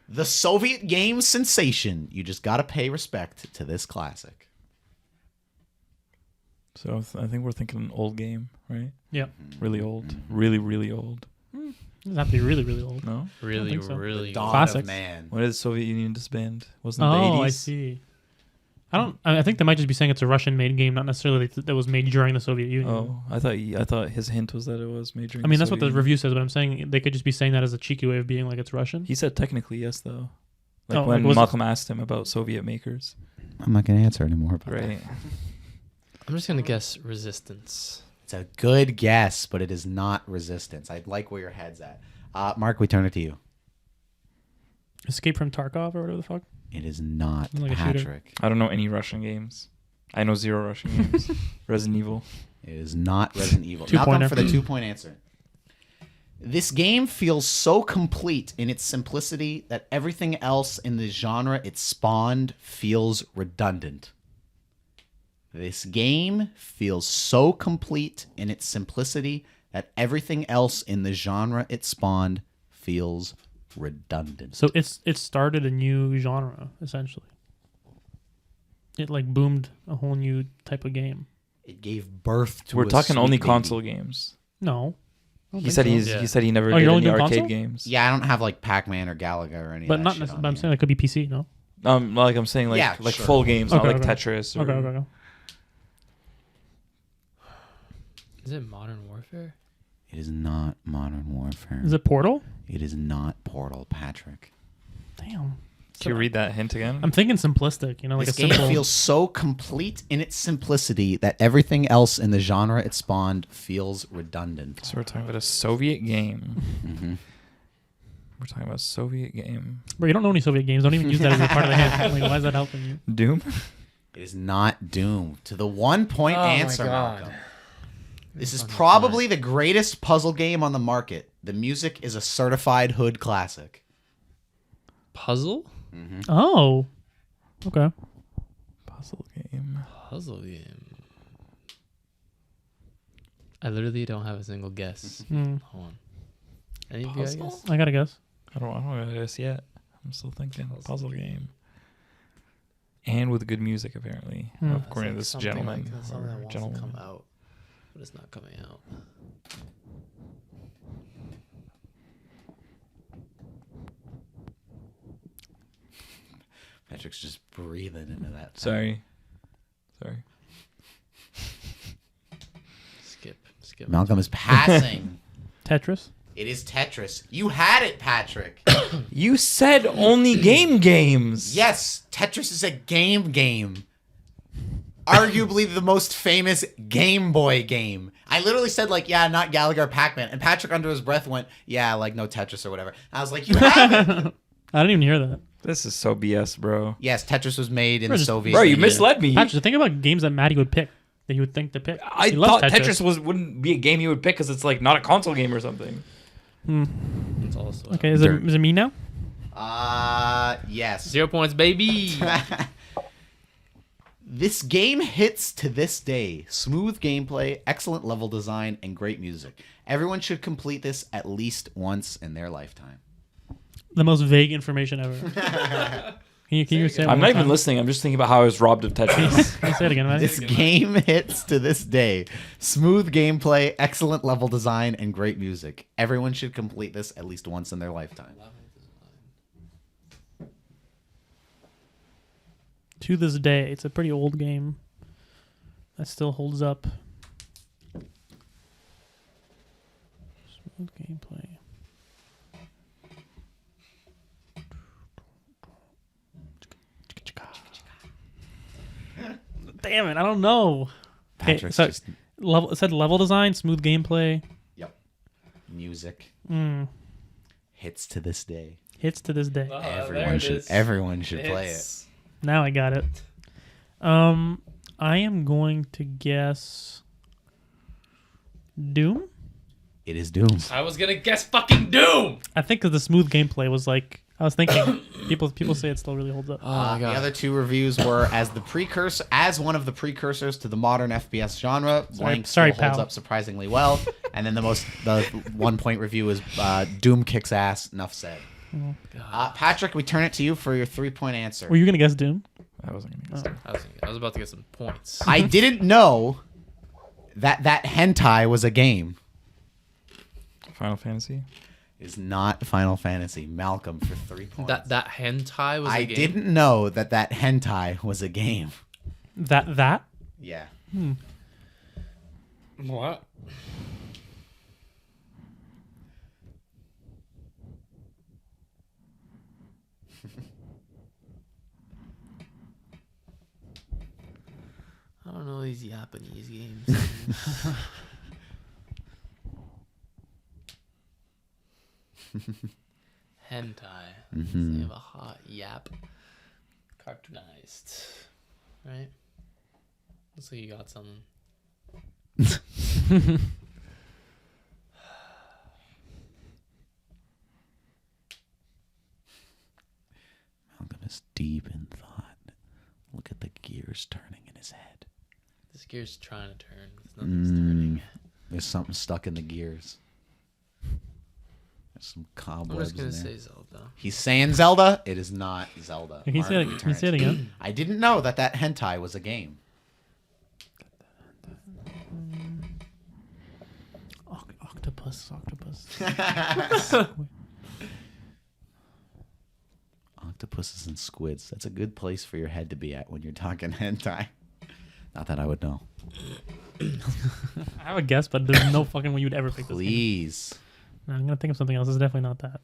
The Soviet game sensation. You just gotta pay respect to this classic. So I think we're thinking an old game, right? Yeah. Really old. Really, really old. It doesn't have to be really, really old. No? really, think so. really. Dawn Classics. of man. When did the Soviet Union disband? Wasn't it the Oh, 80s? I see. I think they might just be saying it's a Russian-made game, not necessarily that was made during the Soviet Union. Oh, I thought his hint was that it was made during. I mean, that's what the review says, but I'm saying they could just be saying that as a cheeky way of being like it's Russian. He said technically yes, though. Like Oh, when like, Malcolm asked him about Soviet makers. I'm not going to answer anymore about that. Right. I'm just gonna guess Resistance. It's a good guess, but it is not Resistance. I like where your head's at. Mark, we turn it to you. Escape from Tarkov or whatever the fuck. It is not Like a shooter. Patrick. I don't know any Russian games. I know 0 Russian games. Resident Evil. It is not Resident Evil. Two-pointer. Malcolm for the 2-point answer. This game feels so complete in its simplicity that everything else in the genre it spawned feels redundant. This game feels so complete in its simplicity that everything else in the genre it spawned feels redundant. So it started a new genre essentially. It like boomed a whole new type of game. It gave birth to We're a talking only sweet baby. console games. No. I don't He think said so. he said he never Oh, did you're only any doing arcade console? games. Yeah, I don't have like Pac-Man or Galaga or any But of that not shit necessarily. on But I'm here. saying it could be PC. No. Like I'm saying, like Yeah, like sure. full games, not Okay, like okay. Tetris. Or, Okay. Is it Modern Warfare? It is not Modern Warfare. Is it Portal? It is not Portal, Patrick. Damn. Can you read that hint again? I'm thinking simplistic. You know, like This a game simple. feels so complete in its simplicity that everything else in the genre it spawned feels redundant. So we're talking about a Soviet game. Mm-hmm. We're talking about a Soviet game. Bro, you don't know any Soviet games. Don't even use that as a part of the hint. Like, why is that helping you? Doom. It is not Doom. To the 1-point Oh my answer, God. Malcolm. This is probably the greatest puzzle game on the market. The music is a certified hood classic. Puzzle? Oh. Okay. Puzzle game. Puzzle game. I literally don't have a single guess. Hmm. Hold on. Any of you guys? Puzzle? I gotta guess. I don't know this yet. I'm still thinking puzzle game. And with good music, apparently, Hmm. according to this gentleman That's something that or wants to gentleman. come out, but it's not coming out. Patrick's just breathing into that. Sorry. Skip. Malcolm is passing. Tetris. It is Tetris. You had it, Patrick. You said only games. Yes, Tetris is a game. Arguably the most famous Game Boy game. I literally said, like, yeah, not Galaga or Pac-Man. And Patrick, under his breath, went, yeah, like, no Tetris or whatever. I was like, you have it. I didn't even hear that. This is so BS, bro. Yes, Tetris was made in Bro, the just- Soviet Bro, you Union. misled me. Patrick, think about games that Matty would pick that he would think to pick. I He loves thought Tetris wouldn't be a game you would pick because it's like not a console game or something. It's also Okay, is it me now? Yes. 0 points, baby. This game hits to this day. Smooth gameplay, excellent level design, and great music. Everyone should complete this at least once in their lifetime. The most vague information ever. Can you say it I'm one not more even time? listening. I'm just thinking about how I was robbed of Tetris. Can you say it again, Matty? This game hits to this day. Smooth gameplay, excellent level design, and great music. Everyone should complete this at least once in their lifetime. To this day, it's a pretty old game that still holds up. Smooth gameplay. Damn it, I don't know. Okay, Patrick's so just... it said level design, smooth gameplay. Yep. Music Mm, hits to this day. hits to this day. Everyone should play it. Now I got it. I am going to guess Doom. It is Doom. I was gonna guess fucking Doom. I think because the smooth gameplay was like I was thinking people say it still really holds up. Oh my The god. other two reviews were as one of the precursors to the modern FPS genre. Blank sorry, still holds pal. up surprisingly well. And then the 1-point review is Doom kicks ass. Enough said. Patrick, we turn it to you for your 3-point answer. Were you gonna guess Doom? I wasn't gonna guess that. I was about to get some points. I didn't know that hentai was a game. Final Fantasy. Is not Final Fantasy. Malcolm for 3 points. That hentai was a I game? didn't know that hentai was a game. That? Yeah. What? I don't know these Japanese games. Hentai. Mhm. They have a hot yap. Cartoonized. Right? Looks like you got something. Malcolm is deep in thought. Look at the gears turning in his head. This gear's trying to turn. Nothing's turning. There's something stuck in the gears. There's some I'm cobwebs just gonna in there. say Zelda. He's saying Zelda. It is not Zelda. Can you say Mark, it? Can you say it again? I didn't know that hentai was a game. Octopus. Octopuses and squids. That's a good place for your head to be at when you're talking hentai. Not that I would know. I have a guess, but there's no fucking way you would ever pick this game. Please. No, I'm gonna think of something else. It's definitely not that.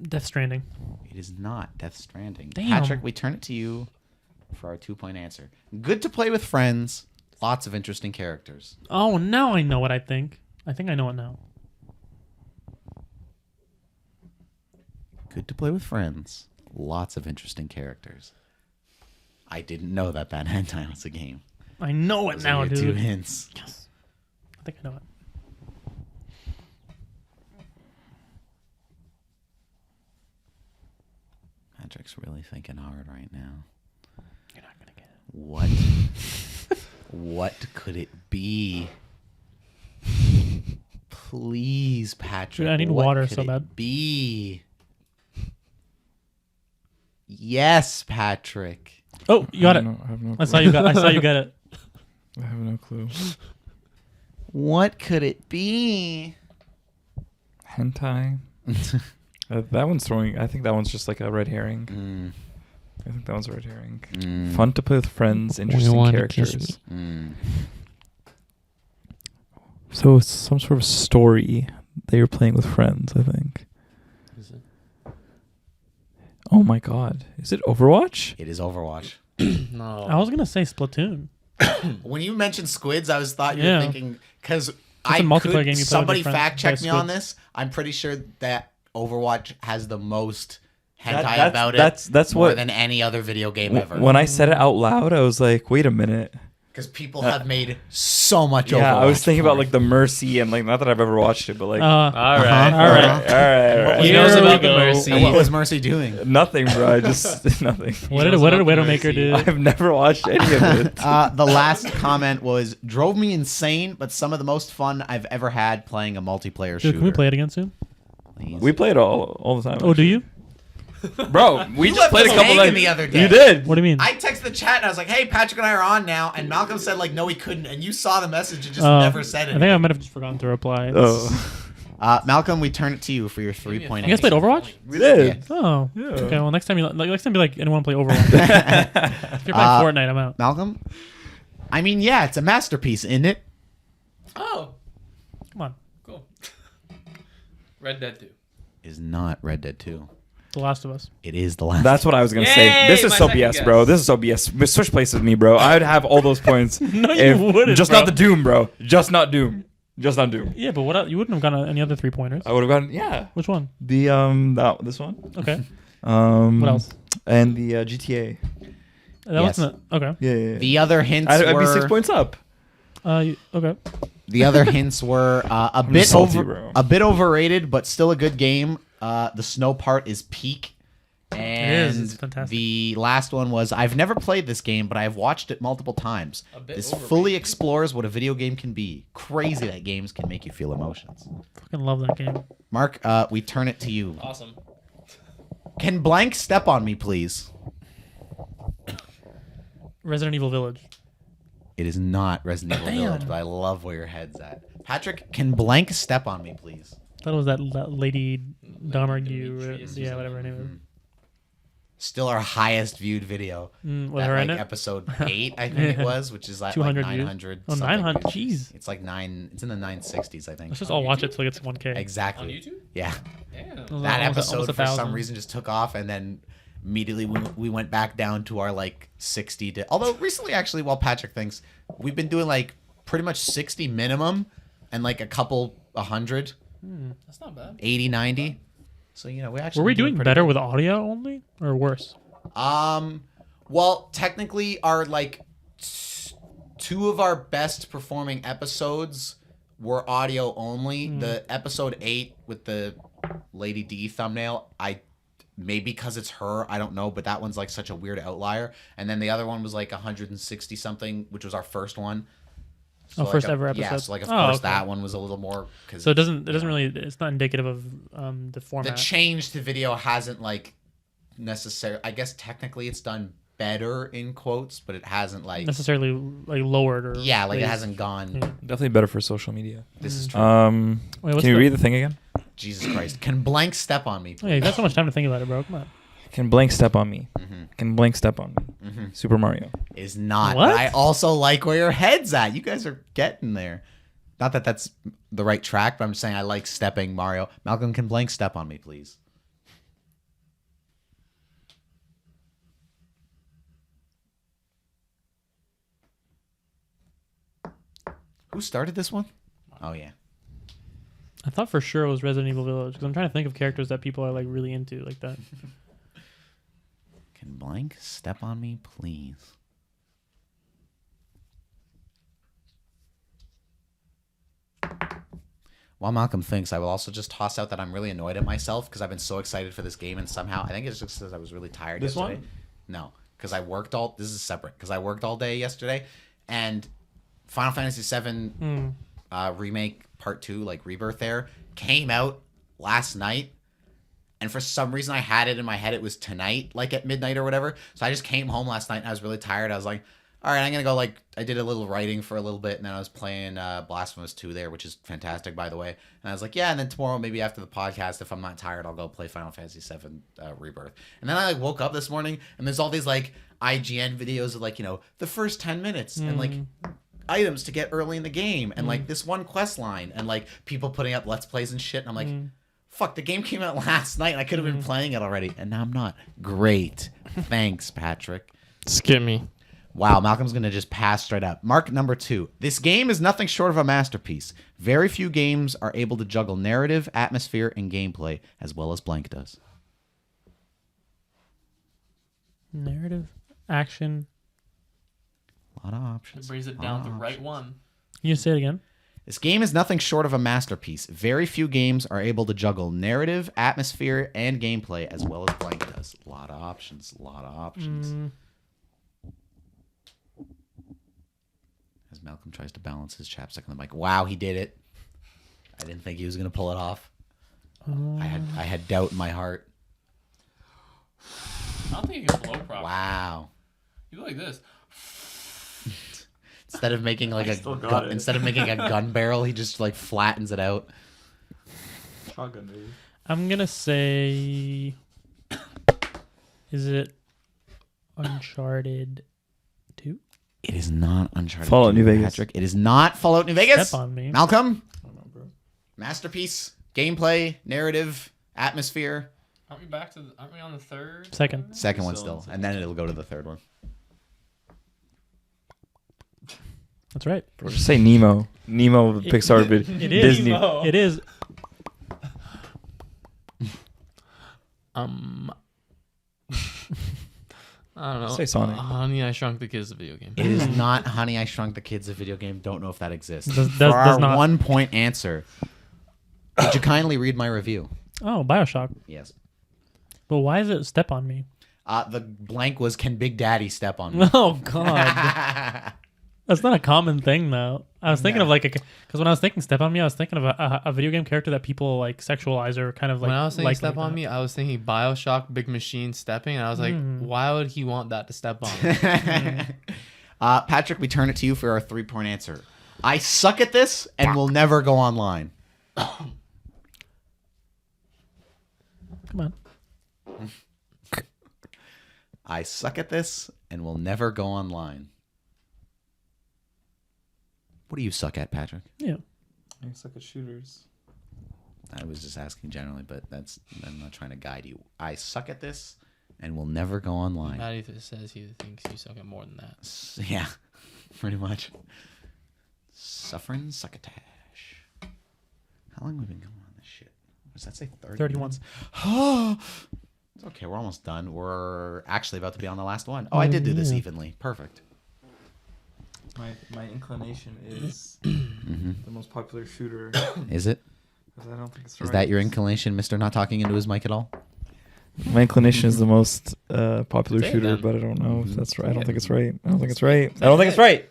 Death Stranding. It is not Death Stranding. Damn. Patrick, we turn it to you for our 2-point answer. Good to play with friends. Lots of interesting characters. Oh, now I know what I think. I think I know it now. Good to play with friends. Lots of interesting characters. I didn't know that hentai was a game. I know it Those now, are your 2 dude. hints. Yes. I think I know it. Patrick's really thinking hard right now. You're not gonna get it. What? What could it be? Please, Patrick. Dude, I need what water could so it bad. Be. Yes, Patrick. Oh, you got it. I have no clue. I saw you got it. I have no clue. What could it be? Hentai. That one's throwing. I think that one's just like a red herring. I think that one's a red herring. Fun to play with friends. Interesting wanna kiss characters. Mm. So it's some sort of story that you're playing with friends. I think. Is it? Oh my god! Is it Overwatch? It is Overwatch. No. I was gonna say Splatoon. When you mentioned squids, I thought you were Yeah. thinking because a multiplayer game you play with somebody your friends, fact check play me on squids. this. I'm pretty sure that Overwatch has the most hentai That's- about it. that's more what- than any other video game ever. When I said it out loud, I was like, "Wait a minute." Because people have made so much Overwatch. Yeah, I was thinking about porn. like the Mercy and like not that I've ever watched it, but like All right. Uh-huh. All right. all right. He Here knows we about the go. Mercy. And what was Mercy doing? Nothing, bro. I just nothing. What did knows about the Widowmaker Mercy. do? I've never watched any of it. The last comment was drove me insane, but some of the most fun I've ever had playing a multiplayer Dude, shooter. can we play it again soon? Please. We play it all the time. Oh, do you? Bro, we You just left played a us couple hanging nights. the other day. You did. What do you mean? I texted the chat and I was like, "Hey, Patrick and I are on now," and Malcolm said like, "No, he couldn't," and you saw the message and just never said I it. think I might have just forgotten to reply. Oh, Malcolm, we turn it to you for your 3-point You guys played Overwatch? we did. Oh. Yeah. Okay, well, next time be like, anyone play Overwatch? If you're playing Fortnite, I'm out. Malcolm? I mean, yeah, it's a masterpiece, isn't it? Oh, Come on. cool. Red Dead 2. Is not Red Dead 2. The Last of Us. It is the last. That's what I was gonna say. Yay, This is my so second BS, guess. bro. This is so BS. Switch places with me, bro. I would have all those points. No, you wouldn't, Just bro. not the Doom, bro. Just not Doom. Just not Doom. Yeah, but what else? You wouldn't have gotten any other 3-pointers. I would have gotten Which one? The this one. Okay. What else? And the GTA. That Yes. wasn't okay. Yeah. The other hints I'd were be 6 points up. Okay. the other hints were a bit just salty, bro. a bit overrated, but still a good game. The snow part is peak. And It's fantastic. the last one was I've never played this game, but I've watched it multiple times. A bit This overrated. fully explores what a video game can be. Crazy that games can make you feel emotions. Fucking love that game. Mark, we turn it to you. Awesome. Can blank step on me, please? Resident Evil Village. It is not Resident Evil Village, but I love where your head's at. Patrick, can blank step on me, please? I thought it was that lady Dahmer. Demetrius or Yeah, whatever her name is. Still our highest viewed video. With That, her in like it? episode 8, I think it was, which is like 200 views? 900. Oh, something 900. views. Jeez. It's like 9. It's in the 960s, I think. Let's just all watch it till it gets 1K. Exactly. On YouTube? Yeah. Damn. It was That almost episode for 1,000. some reason just took off, and then immediately we went back down to our like 60 to. Although recently, actually, while Patrick thinks, we've been doing like pretty much 60 minimum, and like a couple 100, That's not bad. 80, 90. So we actually Were we been doing pretty better with audio only or worse? Well, technically, our like 2 of our best performing episodes were audio only. The episode 8 with the Lady D thumbnail, maybe because it's her, I don't know, but that one's like such a weird outlier. And then the other one was like 160 something, which was our first one. So like first ever episode. Yeah, so like of course okay. that one was a little more. So it doesn't really. It's not indicative of the The format. change to video hasn't like necessarily. I guess technically it's done better in quotes, but it hasn't like necessarily like lowered or yeah, like it raised. hasn't gone. Yeah. Definitely better for social media. This is true. Wait, what's Can you the- read the thing again? Jesus Christ! Can blank step on me? Oh, yeah, you got so much time to think about it, bro. Come on. Can blank step on me? Mm-hmm. Can blank step on me? Super Mario. Is not. What? But I also like where your head's at. You guys are getting there. Not that that's the right track, but I'm just saying I like stepping Mario. Malcolm, can blank step on me, please? Who started this one? Oh yeah. I thought for sure it was Resident Evil Village because I'm trying to think of characters that people are like really into like that. Can blank step on me, please? While Malcolm thinks, I will also just toss out that I'm really annoyed at myself because I've been so excited for this game, and somehow I think it's just because I was really tired This yesterday. one? No, because I worked all. This is separate because I worked all day yesterday, and Final Fantasy VII remake Part 2, like Rebirth, there came out last night. And for some reason, I had it in my head it was tonight, like at midnight or whatever. So I just came home last night and I was really tired. I was like, all right, I'm going to go, like, I did a little writing for a little bit. And then I was playing Blasphemous 2 there, which is fantastic, by the way. And I was like, yeah, and then tomorrow, maybe after the podcast, if I'm not tired, I'll go play Final Fantasy VII Rebirth. And then I, like, woke up this morning and there's all these, like, IGN videos of, like, the first 10 minutes and, like, items to get early in the game and, like, this one quest line and, like, people putting up Let's Plays and shit. And I'm like... Fuck, the game came out last night and I could have been playing it already. And now I'm not. Great. Thanks, Patrick. Skip me. Wow, Malcolm's going to just pass straight up. Mark number 2. This game is nothing short of a masterpiece. Very few games are able to juggle narrative, atmosphere, and gameplay as well as blank does. Narrative, action. A lot of options. It brings it Lot down of to right options. one. Can you say it again? This game is nothing short of a masterpiece. Very few games are able to juggle narrative, atmosphere, and gameplay as well as blank does. A lot of options. A lot of options. As Malcolm tries to balance his chapstick on the mic. Wow, he did it. I didn't think he was going to pull it off. I had doubt in my heart. I don't think you can blow properly. Wow. You go like this. Instead of making like a gun barrel, he just like flattens it out. Shotgun, baby. I'm gonna say, is it Uncharted 2? It is not Uncharted. Fallout 2, New Vegas. Patrick. It is not Fallout New Vegas. Step on me. Malcolm. Masterpiece, gameplay, narrative, atmosphere. Aren't we on the third? Second. Second one still, and then it'll go to the third one. That's right. Or just say Nemo. Nemo, the Pixar bit. It is. Disney. Nemo. It is. I don't know. Say Sonic. Honey, I Shrunk the Kids, a video game. It is not Honey, I Shrunk the Kids, a video game. Don't know if that exists. Does For our not. 1 point answer, could you kindly read my review? Oh, Bioshock. Yes. But why is it Step on Me? The blank was, can Big Daddy step on me? Oh God. That's not a common thing, though. I was thinking of like because when I was thinking "Step on Me," I was thinking of a video game character that people like sexualize or kind of like. When I was thinking like Step on that. Me, I was thinking Bioshock, Big Machine stepping, and I was like, why would he want that to step on? Patrick, we turn it to you for our 3-point answer. I suck at this and will never go online. Come on. I suck at this and will never go online. What do you suck at, Patrick? Yeah. I suck at shooters. I was just asking generally, but I'm not trying to guide you. I suck at this and will never go online. Matty says he thinks you suck at more than that. Yeah, pretty much. Suffering succotash. How long have we been going on this shit? Does that say 30? 31. It's okay, we're almost done. We're actually about to be on the last one. Oh, I did do this evenly. Perfect. My inclination is the most popular shooter. Is it? Because I don't think it's Is that your inclination, Mr. Not talking into his mic at all? My inclination is the most popular Say it shooter, then. but I don't know if that's right. I Say don't it. think it's right. I don't think it's right. I don't think it's right.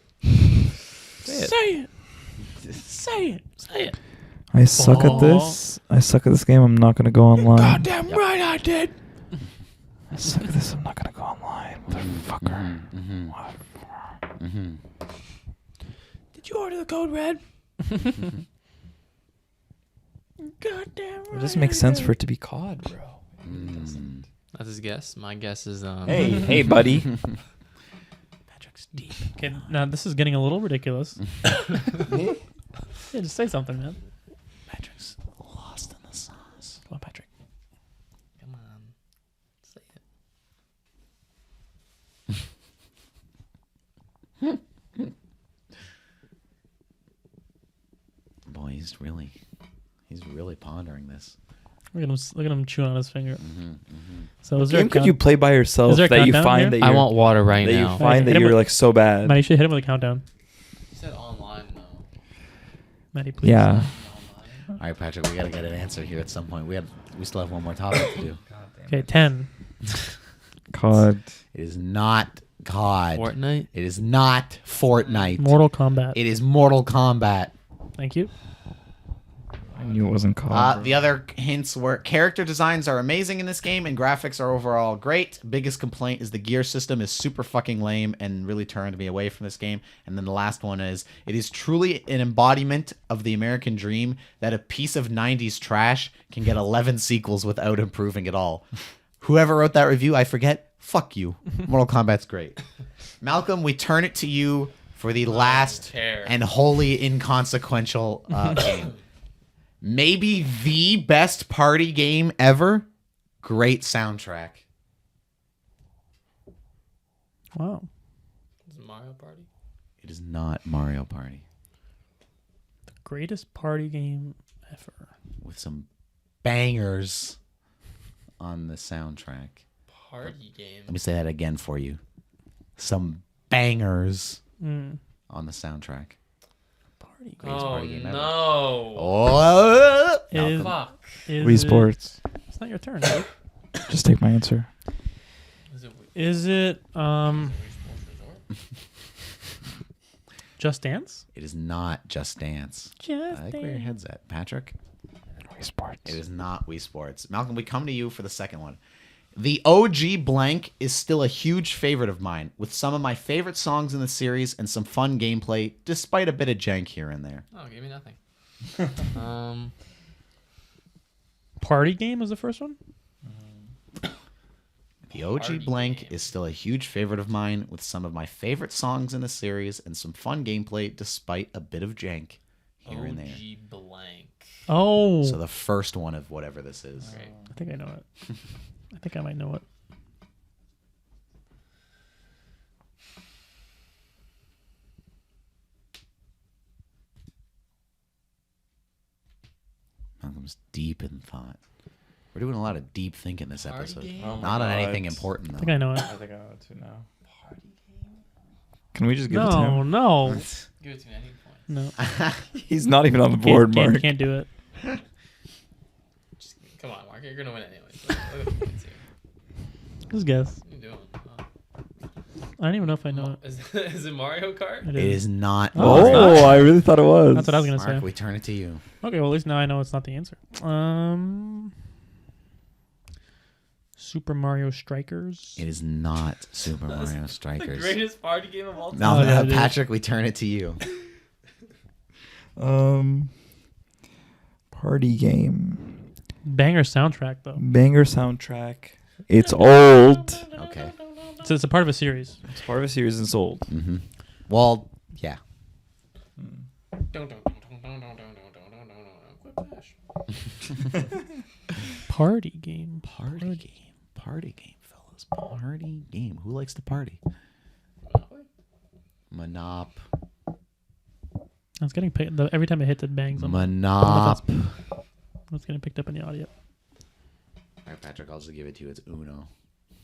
Say it. Say it. Say it. I suck at this. I suck at this game. I'm not going to go online. Goddamn right I did. I suck at this. I'm not going to go online. Motherfucker. Did you order the code red? Goddamn right. It doesn't make sense for it to be COD, bro. That's his guess. My guess is Hey, buddy. Patrick's deep. Okay, now this is getting a little ridiculous. Yeah, just say something, man. Patrick's lost in the sauce. Come on, Patrick. Come on. Say it. Boy, he's really pondering this. Look at him chewing on his finger. So is there Game a could you play by yourself Is there a that you countdown find here? that I you're, want water right that you now. find Hit that him you're with- like so bad? Matty, you should hit him with a countdown. You said online, though. Matty, please. Yeah. All right, Patrick, we got to get an answer here at some point. We still have one more topic to do. Okay, 10. COD. It is not COD. Fortnite? It is not Fortnite. Mortal Kombat. It is Mortal Kombat. Thank you. I knew it wasn't COD. The other hints were character designs are amazing in this game and graphics are overall great. Biggest complaint is the gear system is super fucking lame and really turned me away from this game. And then the last one is it is truly an embodiment of the American dream that a piece of 90s trash can get 11 sequels without improving at all. Whoever wrote that review, I forget. Fuck you. Mortal Kombat's great. Malcolm, we turn it to you for the last care. and wholly inconsequential game. Maybe the best party game ever. Great soundtrack. Wow. Is it Mario Party? It is not Mario Party. The greatest party game ever. With some bangers on the soundtrack. Party game. Let me say that again for you. Some bangers Mm. on the soundtrack. Party game. Greatest Oh, party game ever. no. Oh, Is, Fuck. is Wii it- Sports. It's not your turn, dude. Just take my answer. Is it Is it Wii Sports Resort? Just Dance? it is not Just Dance. Just I like where your Dance. head's at, Patrick. Wii Sports. It is not Wii Sports. Malcolm, we come to you for the second one. The OG blank is still a huge favorite of mine, with some of my favorite songs in the series and some fun gameplay, despite a bit of jank here and there. Oh, give me nothing. Party game was the first one? The OG Party blank game. is still a huge favorite of mine, with some of my favorite songs in the series and some fun gameplay, despite a bit of jank here and there. OG blank. Oh. So the first one of whatever this is. Great. I think I know it. I think I might know it. Malcolm's deep in thought. We're doing a lot of deep thinking this Party episode. game? Oh my Not on God. anything important, I though. think I know it. I think I know it too now. Party game? Can we just give it to No, him? no. Give it to me. I need points. No. He's not even on the board, Mark. Can't do it. Just, come on, Mark. You're going to win anyway. So look at the points here. Just guess. What are you doing? I don't even know if I know it. Is it Mario Kart? It is not. Oh, it's Mario. not? I really thought it was. That's what I was gonna Mark, say. we turn it to you. Okay, well at least now I know it's not the answer. Super Mario Strikers. It is not Super Mario Strikers. Greatest party game of all time. No, Oh, yeah, it is. Patrick, we turn it to you. Party game. Banger soundtrack though. Banger soundtrack. It's old. Okay. So it's a part of a series. It's part of a series and it's old. Mm-hmm. Well, yeah. Party game. Party game, fellas. Party game. Who likes to party? Monop. It's getting picked. Every time it hits, it bangs. Monop. It's getting picked up in the audio. All right, Patrick, I'll just give it to you. It's Uno.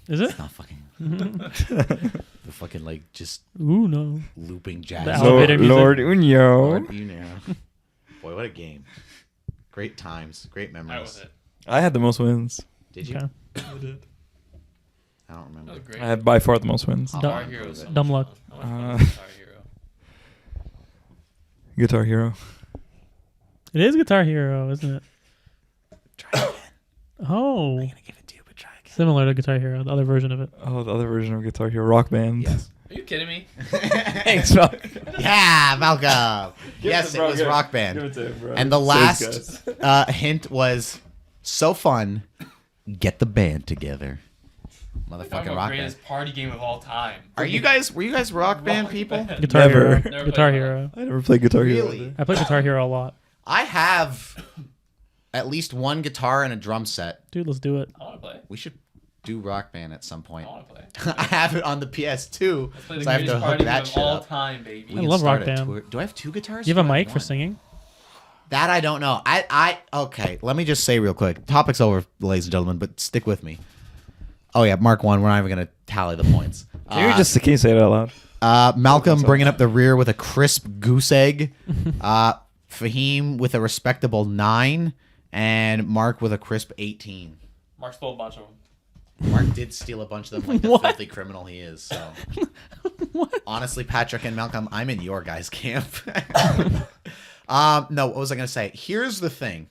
Is it? It's not fucking. The fucking like just Ooh no. looping jazz. The elevator music. Lord Uno. Lord Uno. Boy, what a game! Great times, great memories. I had the most wins. Did you? Okay. I did. I don't remember. That was great. I had by far the most wins. I'll Guitar improve Hero. is it. so Dumb much luck. fun. I want to play Guitar Hero. Guitar Hero. It is Guitar Hero, isn't it? Try again. Oh. I'm gonna give it to you, but try again. Similar to Guitar Hero, the other version of it. Oh, the other version of Guitar Hero, Rock Band. Yes. Are you kidding me? Thanks, bro. Yeah, Malcolm. Yes, it was Rock Band. And the last hint was so fun. Get the band together. Motherfucking Rock Band. Greatest party game of all time. Were you guys Rock Band people? Guitar Never. Hero. Never Guitar played Hero. I never played Guitar Hero. Really? I play Guitar Hero a lot. I have at least one guitar and a drum set. Dude, let's do it. I want to play. We should do Rock Band at some I point. want to play. I have it on the PS2, Let's play the so I have to greatest hook party game that of shit all up. time, baby. We I can love start Rock a Band. tour. Do I have two guitars? Do you have a Or mic for one? singing? That I don't know. Okay. Let me just say real quick. Topic's over, ladies and gentlemen, but stick with me. Oh yeah, Mark 1. We're not even gonna tally the points. Can you say it out loud? Malcolm bringing up the rear with a crisp goose egg. Fahim with a respectable 9, and Mark with a crisp 18. Mark stole a bunch of them. Mark did steal a bunch of them like the What? filthy criminal he is. So, honestly, Patrick and Malcolm, I'm in your guys' camp. No, what was I going to say? Here's the thing.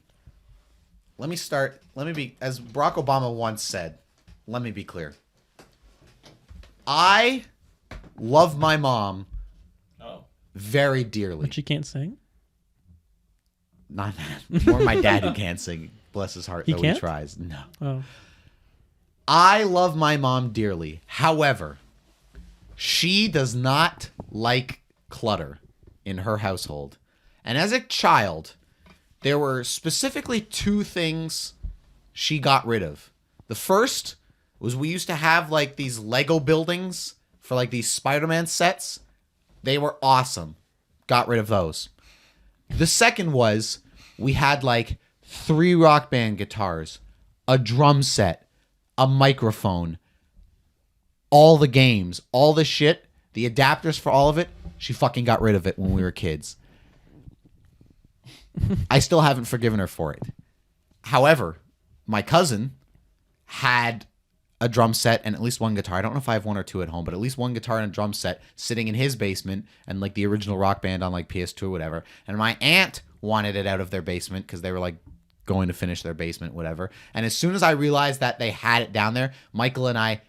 Let me be, as Barack Obama once said, let me be clear. I love my mom Oh. very dearly. But she can't sing? Not that. Or my dad who can't sing. Bless his heart, He though can't? he tries. No. Oh. I love my mom dearly. However, she does not like clutter in her household. And as a child, there were specifically 2 things she got rid of. The first was we used to have like these Lego buildings for like these Spider-Man sets. They were awesome. Got rid of those. The second was we had like 3 Rock Band guitars, a drum set, a microphone, all the games, all the shit, the adapters for all of it. She fucking got rid of it when we were kids. I still haven't forgiven her for it. However, my cousin had a drum set and at least one guitar. I don't know if I have 1 or 2 at home, but at least one guitar and a drum set sitting in his basement and like the original Rock Band on like PS2 or whatever. And my aunt wanted it out of their basement because they were like going to finish their basement, whatever. And as soon as I realized that they had it down there, Michael and I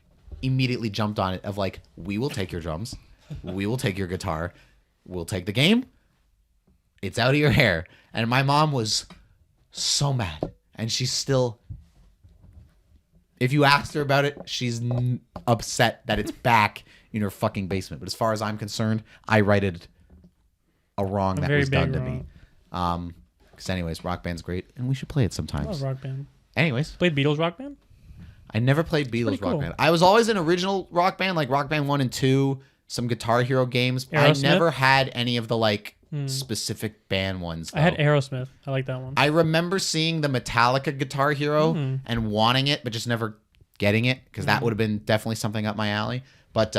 immediately jumped on it of like, we will take your drums. We will take your guitar. We'll take the game. It's out of your hair. And my mom was so mad. And she's still, if you asked her about it, she's upset that it's back in her fucking basement. But as far as I'm concerned, I righted a wrong that very was done big to me. wrong. Because anyways, Rock Band's great, and we should play it I sometimes. love Rock Band. Anyways, Played Beatles Rock Band? I never played Beatles pretty Rock cool. Band. I was always an original Rock Band, like Rock Band 1 and 2, some Guitar Hero games. I Aerosmith? never had any of the like specific band ones. I had though. Aerosmith. I like that one. I remember seeing the Metallica Guitar Hero Hmm. and wanting it, but just never getting it because that would have been definitely something up my alley. But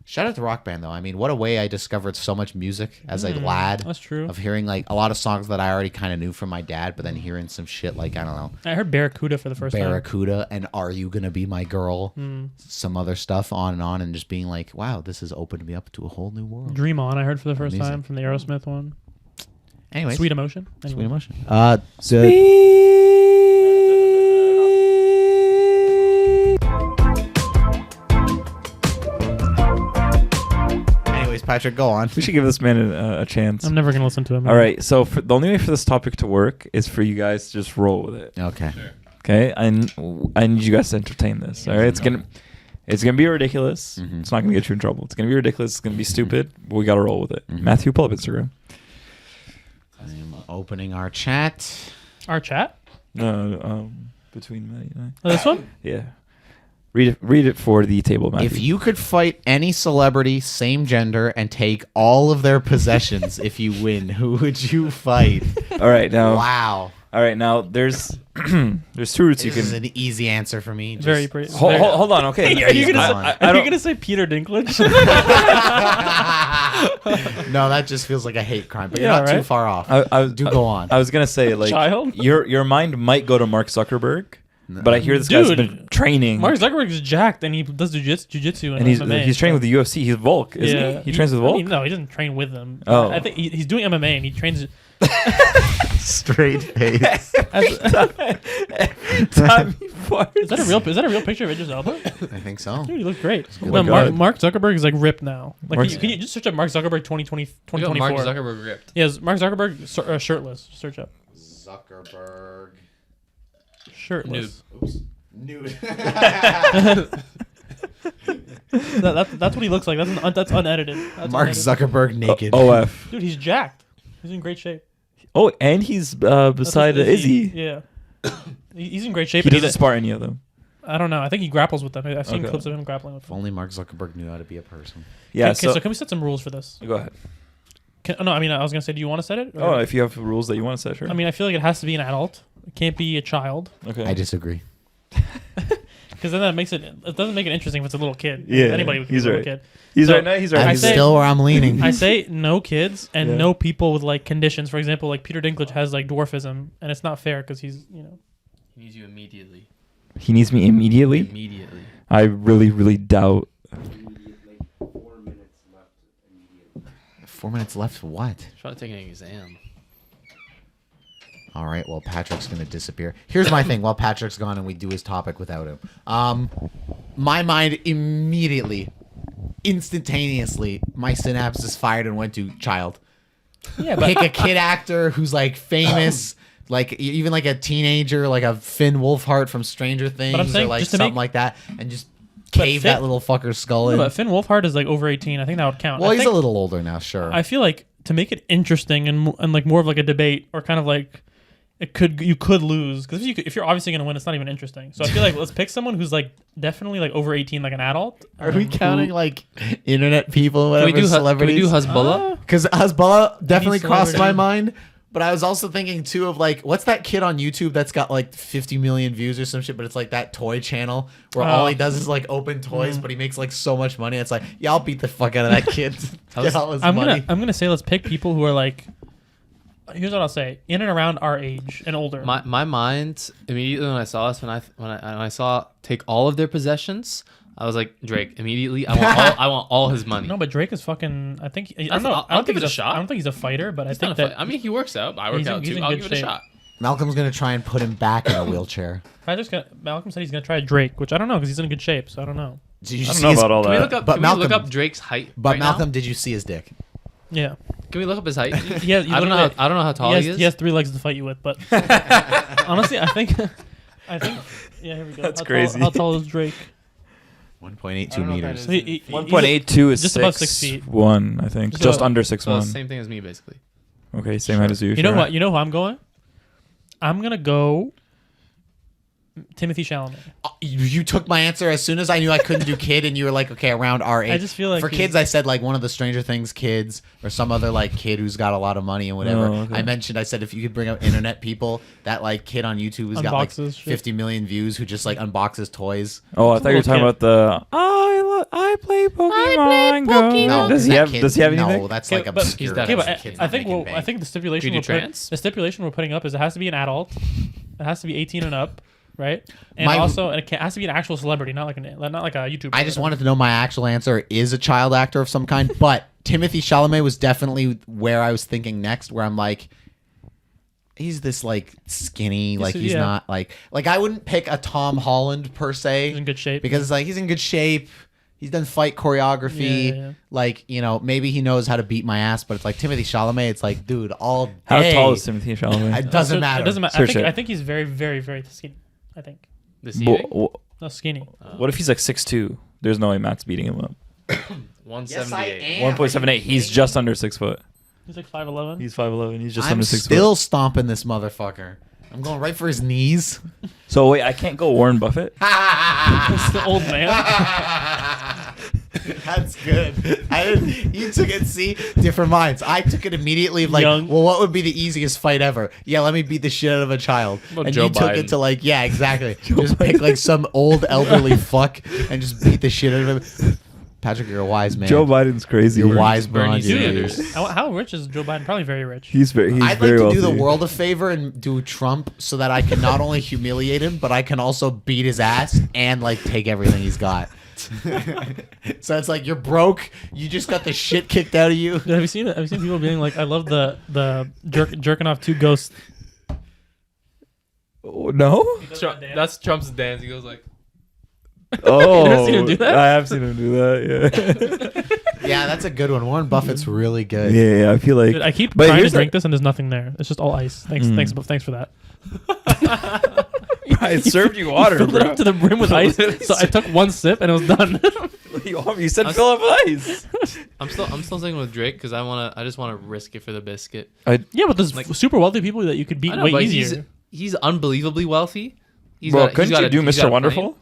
shout out to Rock Band though. I mean, what a way I discovered so much music as a lad. That's true. Of hearing like a lot of songs that I already kind of knew from my dad, but then hearing some shit like I don't know, I heard Barracuda for the first time. Barracuda and Are You Gonna Be My Girl, some other stuff on, and just being like, wow, this has opened me up to a whole new world. Dream On, I heard for the first Amazing. time from the Aerosmith one. Anyways, Sweet Emotion. Sweet Anyway. Emotion. Patrick, go on. We should give this man a chance. I'm never gonna listen to him. All right. So the only way for this topic to work is for you guys to just roll with it. Okay. Okay. I need you guys to entertain this. All right. It's gonna be ridiculous. Mhm. It's not gonna get you in trouble. It's gonna be ridiculous. It's gonna be stupid. But we gotta roll with it. Matthew, pull up Instagram. I'm opening our chat. Our chat. No, between Matty and Oh, this one. I. Yeah. Read it for the table, Matthew. If you could fight any celebrity, same gender, and take all of their possessions if you win, who would you fight? All right now. Wow. All right now. There's there's two routes This you is can. an easy answer for me. Just- Very pretty. Hold on. Okay. Are you gonna? Come on. Are I you don't- gonna say Peter Dinklage? No, that just feels like a hate crime, but you're Yeah, not too right? far off. Do go on. I was gonna say like Child? your mind might go to Mark Zuckerberg, but I hear this guy's Dude, been training. Mark Zuckerberg is jacked and he does jujitsu and he's MMA. training with the UFC. He's Volk, isn't Yeah. he? He trains with Volk. I mean, no, he doesn't train with them. Oh. I think he's doing MMA and he trains. Straight face. Every time he farts. Is that a real picture of Idris Elba? I think so. Dude, he looks great. Oh No, my God. Mark Zuckerberg is like ripped now. Like, Mark- can you just search up Mark Zuckerberg 2020, Look at 2024? Mark Zuckerberg ripped. Yes, Mark Zuckerberg shirtless. Search up Zuckerberg. shirtless. Oops. Nude. That's what he looks like. That's unedited. That's Mark unedited. Zuckerberg naked. OF. Dude, he's jacked. He's in great shape. Oh, and he's That's beside what Izzy. Yeah. He's in great shape. He but doesn't spar any of them. I don't know. I think he grapples with them. I've seen Okay. clips of him grappling with If them. only Mark Zuckerberg knew how to be a person. Yeah. Okay, so can we set some rules for this? go ahead. No, I mean, I was gonna say, do you want to set it? Oh, if you have rules that you want to set, sure. I mean, I feel like it has to be an adult. It can't be a child, okay. I disagree. because then that makes it. It doesn't make it interesting if it's a little kid. Yeah, Anybody would be a he's little right. kid. He's So, right. No, he's right. I That's say- still where I'm leaning. I say no kids and Yeah. no people with like conditions. For example, like Peter Dinklage has like dwarfism, and it's not fair because he's He needs you immediately. He needs me immediately. Immediately. I really, really doubt. 4 minutes left for what? Trying to take an exam. All right, well, Patrick's going to disappear. Here's my thing. While Patrick's gone and we do his topic without him. My mind immediately, instantaneously, my synapses fired and went to child. yeah, Pick a kid actor who's like famous, like even like a teenager, like a Finn Wolfhard from Stranger Things, or saying, like just to something make- like that, and just cave Finn- that little fucker's skull in. but Finn Wolfhard is like over 18. I think that would count. Well, I he's think- a little older now, sure. I feel like to make it interesting and like more of like a debate or kind of like you could lose because if you're obviously gonna win, it's not even interesting. So I feel like let's pick someone who's like definitely like over 18, like an adult. Are we counting like internet people, Can whatever, we do celebrities? Hezbollah? Because Hezbollah definitely crossed my celebrity. mind. But I was also thinking too of like, what's that kid on YouTube that's got like 50 million views or some shit? But it's like that toy channel where all he does is like open toys, but he makes like so much money. It's like, yeah, I'll beat the fuck out of that kid. Get all his I'm money. gonna say let's pick people who are like. Here's what I'll say: in and around our age and older. My mind immediately when I saw this, when I saw take all of their possessions, I was like, Drake. Immediately, I want all his money. no, but Drake is fucking. I think I That's- don't know. I'll I don't give think it he's a shot. I don't think he's a fighter, but I It's think not a that fight. I mean, he works out. I work He's in- out he's too. in I'll good give it a shape. shot. Malcolm's gonna try and put him back in a wheelchair. Malcolm said he's gonna try Drake, which I don't know because he's in good shape. So I don't know. Did you I don't see know his- about all Can we that. look up? But Can we look Malcolm- up Drake's height? But right now? Malcolm, did you see his dick? Yeah. Can we look up his height? Yeah. I don't know. I don't know how tall he is. He has 3 legs to fight you with, but honestly, I think. Yeah, here we go. That's How crazy. How tall is Drake? 1.82 meters. So he's 1.82 is just above 6 feet. 6'1", I think. Just Just about- under So 6'1". same thing as me, basically. Okay, same height as you. You know sure. what? You know who I'm going? I'm gonna go Timothy Chalamet. You took my answer as soon as I knew I couldn't do kid, and you were like, okay, around our age. I just feel like for he's- kids, I said like one of the Stranger Things kids or some other like kid who's got a lot of money and whatever. Oh, okay. I said if you could bring up internet people, that like kid on YouTube who's got like Unboxes shit. 50 million views who just like unboxes toys. Oh, I thought you were talking Okay. about the I play Pokemon Go. No, Does he that have? kid- Does he have anything? No, that's Okay, like but- obscure. Okay, Okay, but Kids I not think making bank. I think the stipulation Do you we're do trans? the stipulation we're putting up is it has to be an adult, it has to be 18 and up, right? And My- also it has to be an actual celebrity, not like a YouTuber. I just wanted to know my actual answer is a child actor of some kind, but Timothy Chalamet was definitely where I was thinking next, where I'm like, he's this like skinny, like he's yeah. not like I wouldn't pick a Tom Holland per se. He's in good shape. because like he's in good shape. He's done fight choreography. Yeah. Like, you know, maybe he knows how to beat my ass, but it's like Timothy Chalamet. It's like, dude, all day. How tall is Timothy Chalamet? It doesn't matter. It doesn't matter. Search it. I think he's very, very, very skinny. I think. This evening? No, skinny. What if he's like 6'2"? There's no way Matt's beating him up. 178. 1.78. He's just under 6 foot. He's like 5'11". He's 5'11". He's just I'm under 6 still foot. stomping this motherfucker. I'm going right for his knees. So wait, I can't go Warren Buffett. It's the old man. That's good. You took it. See, different minds. I took it immediately. Like, Young. well, what would be the easiest fight ever? Yeah, let me beat the shit out of a child. About And Joe you took Biden? it to like, yeah, exactly. Just pick like some old elderly fuck and just beat the shit out of him. Patrick, you're a wise man. Joe Biden's crazy. You're wise Bernie beyond your Sanders. years. How rich is Joe Biden? Probably very rich. He's very I'd like very to wealthy. do the world a favor and do Trump so that I can not only humiliate him, but I can also beat his ass and like take everything he's got. So it's like, you're broke. You just got the shit kicked out of you. Have you seen it? Have you seen people being like, "I love the jerking off two ghosts"? Oh, no. That's Trump's dance. He goes like, Oh, You ever seen him do that? I have seen him do that. Yeah, that's a good one. Warren Buffett's really good. Yeah, I feel like. Dude, I keep But trying to here's drink this and there's nothing there. It's just all ice. Thanks for that. I served you water, Filled it bro. up to the brim with ice. So I took one sip and it was done. You said fill up with ice. I'm still sticking with Drake because I just want to risk it for the biscuit. Yeah, but there's Like- super wealthy people that you could beat I know, way but easier. he's unbelievably wealthy. Bro, he's couldn't got you a- do he's got Mr. a Wonderful?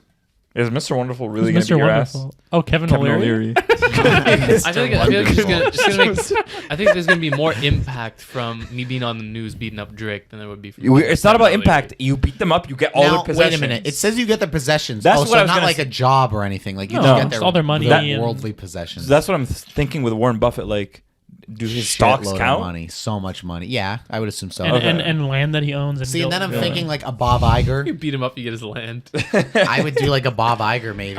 Is Mr. Wonderful really Who's gonna Mr. be your ass? Wonderful? Oh, Kevin Kevin O'Leary. O'Leary. I feel like it's gonna make. I think there's gonna be more impact from me being on the news beating up Drake than there would be. From It's not about Kevin impact. You beat them up, you get all Now, their possessions. wait a minute. It says you get the possessions. That's oh, what so I was not gonna like say. a job or anything. Like you No, just get it's their all their money their and- worldly possessions. So that's what I'm thinking with Warren Buffett. Like, do his stocks Shitload of count? money, so much money. Yeah, I would assume so. And, Okay. and land that he owns. And See, and then I'm built. thinking like a Bob You Iger. beat him up, you get his land. I would do like a Bob Iger maybe.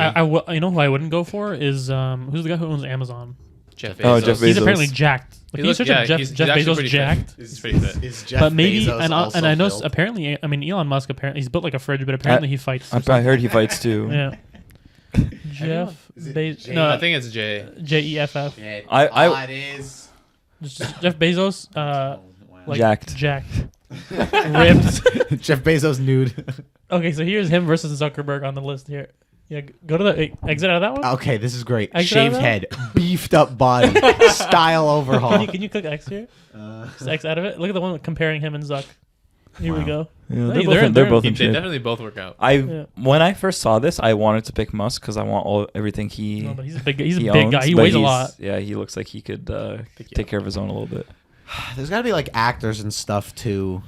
You know who I wouldn't go for is who's the guy who owns Amazon? Jeff Bezos. Oh, Jeff He's Bezos. apparently jacked. Like, He looks- he's such yeah, a Jeff, he's Jeff actually Bezos pretty jacked. He's pretty fit. Is Jeff But maybe, Bezos and also I know built? apparently, I mean Elon Musk apparently he's built like a fridge, but apparently he fights. I heard he fights too. Yeah. Jeff Is it Bezos. J- No, I think it's Jay. JEFF. Yeah, I- it is. Just Jeff Bezos. Like Jacked. ripped. Jeff Bezos nude. Okay, so here's him versus Zuckerberg on the list here. Yeah, go to the exit out of that one. Okay, this is great. Exit out of Shaved that? head, beefed up body, style overhaul. Can you click X here? Just X out of it. Look at the one comparing him and Zuck. Here we Wow. go. Yeah, Hey, they're both They in shape. definitely both work out. Yeah. When I first saw this, I wanted to pick Musk because I want everything he. No, but he's a big. He's a he big owns, guy. He but weighs a he's- lot. Yeah, he looks like he could you take care of his own a little bit. There's got to be like actors and stuff too.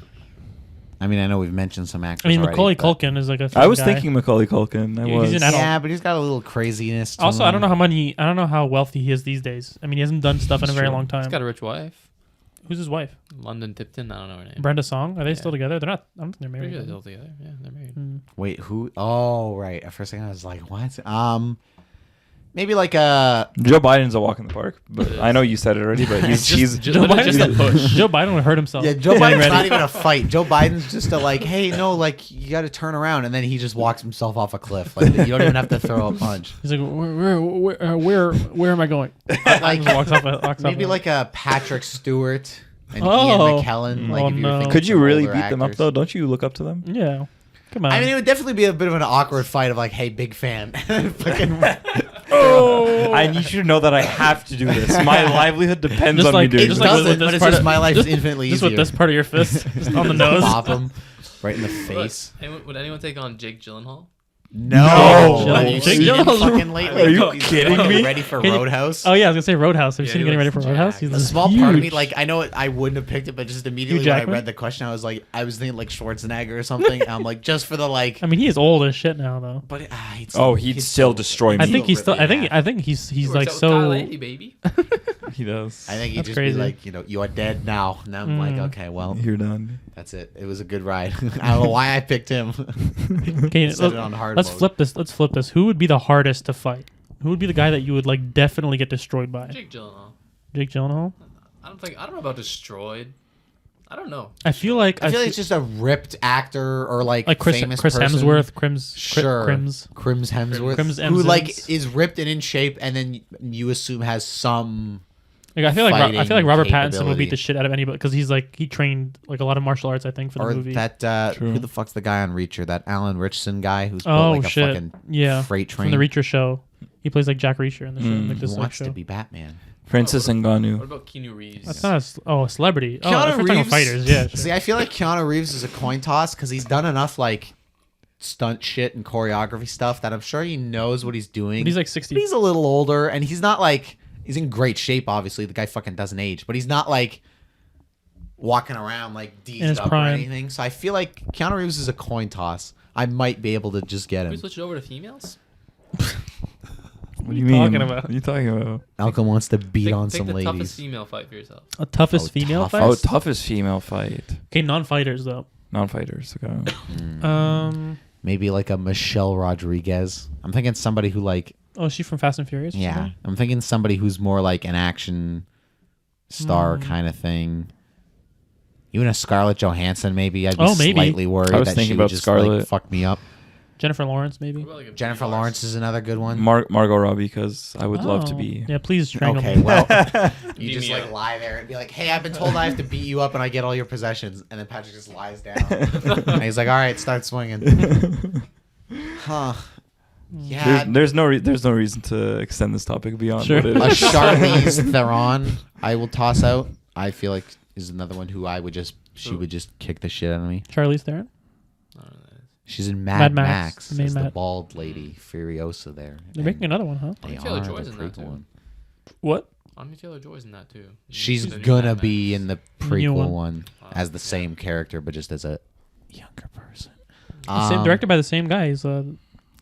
I mean, I know we've mentioned some actors. I mean, already, Macaulay but- Culkin is like a. I was guy. thinking Macaulay Culkin. I Yeah, was. he's an adult. Yeah, but he's got a little craziness. To Also, him. I don't know how money. I don't know how wealthy he is these days. I mean, he hasn't done stuff in a That's very true. long time. He's got a rich wife, Who's his wife? London Tipton. I don't know her name. Brenda Song. Are they Yeah. still together? They're not. I don't think they're Pretty married. good, still together. Yeah, they're married. Wait, who? Oh, right. For a second, I was like, what? Maybe like a. Joe Biden's a walk in the park, but It I know is. you said it already. But he's Joe Biden's just a push. Joe Biden would hurt himself. Yeah, Joe Getting Biden's not ready. even a fight. Joe Biden's just a like, hey, no, like you got to turn around, and then he just walks himself off a cliff. Like you don't even have to throw a punch. He's like, where am I going? Like Just walks off maybe a- like a Patrick Stewart and Oh. Ian McKellen. Like Oh, if you no. were thinking Could you some really older beat them up actors. though? Don't you look up to them? Yeah. Come on. I mean, it would definitely be a bit of an awkward fight of like, hey, big fan. Fucking oh. I need you to know that I have to do this. My livelihood depends Just on like- me doing just this. like doesn't, with this but it's part just of- my life just- is infinitely just easier. with this part of your fist, just on the nose. Pop him right in the face. Would anyone take on Jake Gyllenhaal? No. No. Have you Jake seen him Gyllenhaal's- fucking lately? Are you He's kidding fucking me? Ready for Can you- Roadhouse? Oh yeah, I was gonna say Roadhouse. Have you Yeah, seen him he getting ready looks for Roadhouse? jacked. He's A this small part of me, huge- like I know I wouldn't have picked it, but just immediately Hugh when I Jackman? read the question, I was thinking like Schwarzenegger or something. And I'm like, just for the like, I mean, he is old as shit now, though. but he'd He'd still destroy me. I think he's still. I think. Yeah. I think he's Works like out with so. Kyle Andy, baby. He does. I think he'd That's just crazy. be like, you are dead now. And I'm like, okay, well, You're done. that's it. It was a good ride. I don't know why I picked him. Okay, Set it on hard let's mode. flip this. Let's flip this. Who would be the hardest to fight? Who would be the guy that you would like definitely get destroyed by? Jake Gyllenhaal. Jake Gyllenhaal. I don't know about destroyed. I don't know. I feel like it's just a ripped actor or like Chris famous Chris person. Hemsworth, Crims Hemsworth, Crims who like Hemsworth. is ripped and in shape, and then you assume has some. Like, I feel like fighting Robert Pattinson would capability. beat the shit out of anybody because he's like he trained like a lot of martial arts. I think for the Or movie. that True. who the fuck's the guy on Reacher? That Alan Richardson guy who's built like a shit! fucking Yeah, freight train. from the Reacher show. He plays like Jack Reacher in the show. Like He this like, wants show. to be Batman. Francis What Ngannou. about Keanu Reeves? That's not a celebrity. Oh, Keanu if we're talking Reeves- fighters, yeah. Sure. See, I feel like Keanu Reeves is a coin toss because he's done enough like stunt shit and choreography stuff that I'm sure he knows what he's doing. But he's like 60. But he's a little older, and he's not like he's in great shape. Obviously, the guy fucking doesn't age, but he's not like walking around like In his deezed up or prime. anything. So I feel like Keanu Reeves is a coin toss. I might be able to just get Can we him. switch it over to females? What do you talking mean? about? What are you talking about? Malcolm wants to beat Pick on the some toughest ladies. female fight for yourself. A toughest Oh, female toughest. fight. Oh, toughest female fight. Okay, non-fighters though. Non-fighters. Okay. Maybe like a Michelle Rodriguez. I'm thinking somebody who like Oh, is she from Fast and Furious? or yeah. something? I'm thinking somebody who's more like an action star kind of thing. Even a Scarlett Johansson, maybe. I'd be Oh, maybe. slightly worried I was that thinking she about would just Scarlett. like fuck me up. Jennifer Lawrence, maybe. What about, like, a Jennifer Brie Lawrence is another good one. Margot Robbie, because I would love to Oh. be. Yeah, please strangle Okay, me. well, you Beat just me like up. lie there and be like, "Hey, I've been told I have to beat you up and I get all your possessions," and then Patrick just lies down. And he's like, "All right, start swinging." Huh? Yeah, There's no reason to extend this topic beyond Sure. what it a is. Charlize Theron, I will toss out. I feel like is another one who she would just kick the shit out of me. Charlize Theron. I don't know what that is. She's in Mad Max. Max The main as the Mad- bald lady, Furiosa there. They're making another one, huh? They Anya Taylor are Joy's the in that prequel too. one. What? Anya Taylor-Joy's in that too. She's The new gonna Mad be Max. in the New prequel one. one Wow. as the same character, but just as a younger person. Same, directed by the same guy.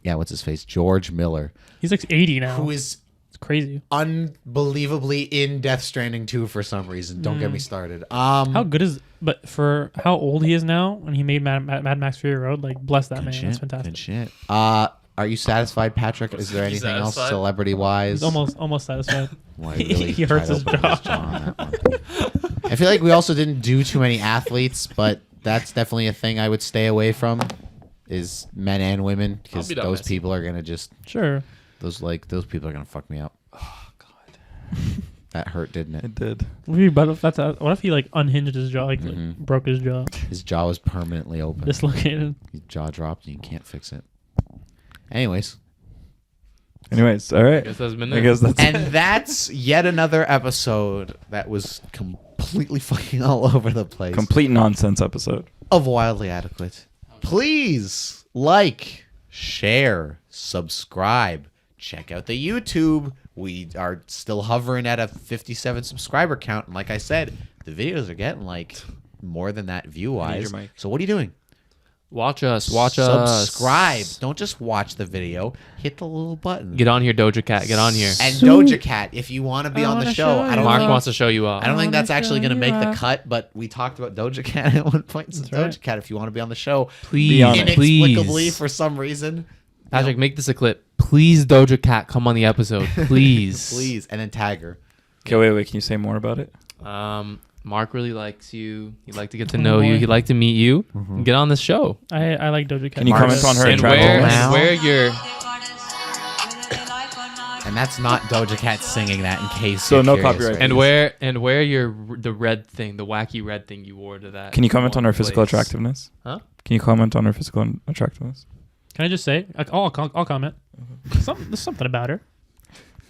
Yeah, what's his face? George Miller, He's like 80 now. who is It's crazy. unbelievably in Death Stranding 2 for some reason. Don't get me started. How good is? But for how old he is now, and he made Mad Max Fury Road, like bless that Good man. shit, That's fantastic. Good shit. Are you satisfied, Patrick? Is there He's anything else satisfied? celebrity wise? He's almost satisfied. Well, I really He hurts tried his to open jaw. on that one. I feel like we also didn't do too many athletes, but that's definitely a thing I would stay away from. Is men and women, because beat up those Messi. people are gonna just Sure. those people are gonna fuck me up. Oh God, That hurt, didn't it? it did. But what if he like unhinged his jaw, like broke his jaw, His jaw was permanently open. dislocated? His jaw dropped, and you can't fix it. Anyways, Anyways, all right. Guess that's been I it. guess that's and that's yet another episode that was completely fucking all over the place. complete nonsense episode. Of Wildly Adequate. Please like, share, subscribe, check out the YouTube. We are still hovering at a 57 subscriber count, and like I said, the videos are getting like more than that view wise. your mic. So what are you doing? Watch us. Watch us. Subscribe. Don't just watch the video. Hit the little button. Get on here, Doja Cat. Get on here. And Doja Cat, if you want to be I on the wanna show, show I don't you Mark think, wants to show you off. I don't think that's wanna actually show going to make you the off. cut, but we talked about Doja Cat at one point. So That's right. Doja Cat, if you want to be on the show, Please, honest. inexplicably please. for some reason, Patrick, make this a clip. Please, Doja Cat, come on the episode. Please. please, and then tag her. Okay, wait. Can you say more about it? Mark really likes you. He'd like to get to know you. boy. He'd like to meet you. Get on this show. I like Doja Cat. Can you Marcus, comment on her And travel where, now. and where you're. And that's not Doja Cat singing that, in case. So you're no curious, copyright. right? And where your the red thing, the wacky red thing you wore to that. Can you comment on her one physical place. attractiveness? Huh? Can you comment on her physical attractiveness? Can I just say? I'll comment. There's something about her.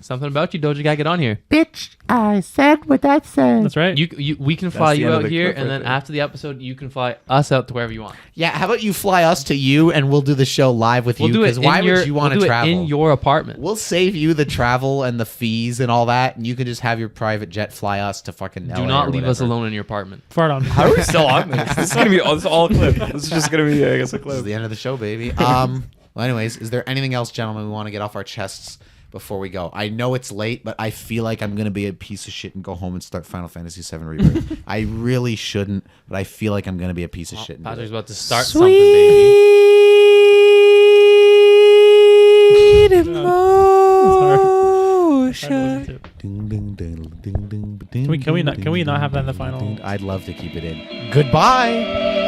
Something about you, Doja Cat. Get on here. Bitch, I said what I said. That's right. We can fly the you end of out the here, clip and right then there. after the episode, you can fly us out to wherever you want. Yeah, how about you fly us to you, and we'll do the show live with We'll you? do it Because why in your. would you want we'll to do travel? it in your apartment. We'll save you the travel and the fees and all that, and you can just have your private jet fly us to fucking. Do LA not or leave us whatever. alone in your apartment. Fart on me. How are we still on this? This is gonna be this is all a clip. This is just gonna be, I guess, a This is clip. the end of the show, baby. Well, anyways, is there anything else, gentlemen, we want to get off our chests before we go? I know it's late, but I feel like I'm gonna be a piece of shit and go home and start Final Fantasy VII Rebirth. I really shouldn't, but I feel like I'm gonna be a piece of shit. And do Patrick's it. about to start something, baby. Hard to listen to. Ding, ding, ding, ding, ding, ding. Can we not have that in the final? I'd love to keep it in. Goodbye.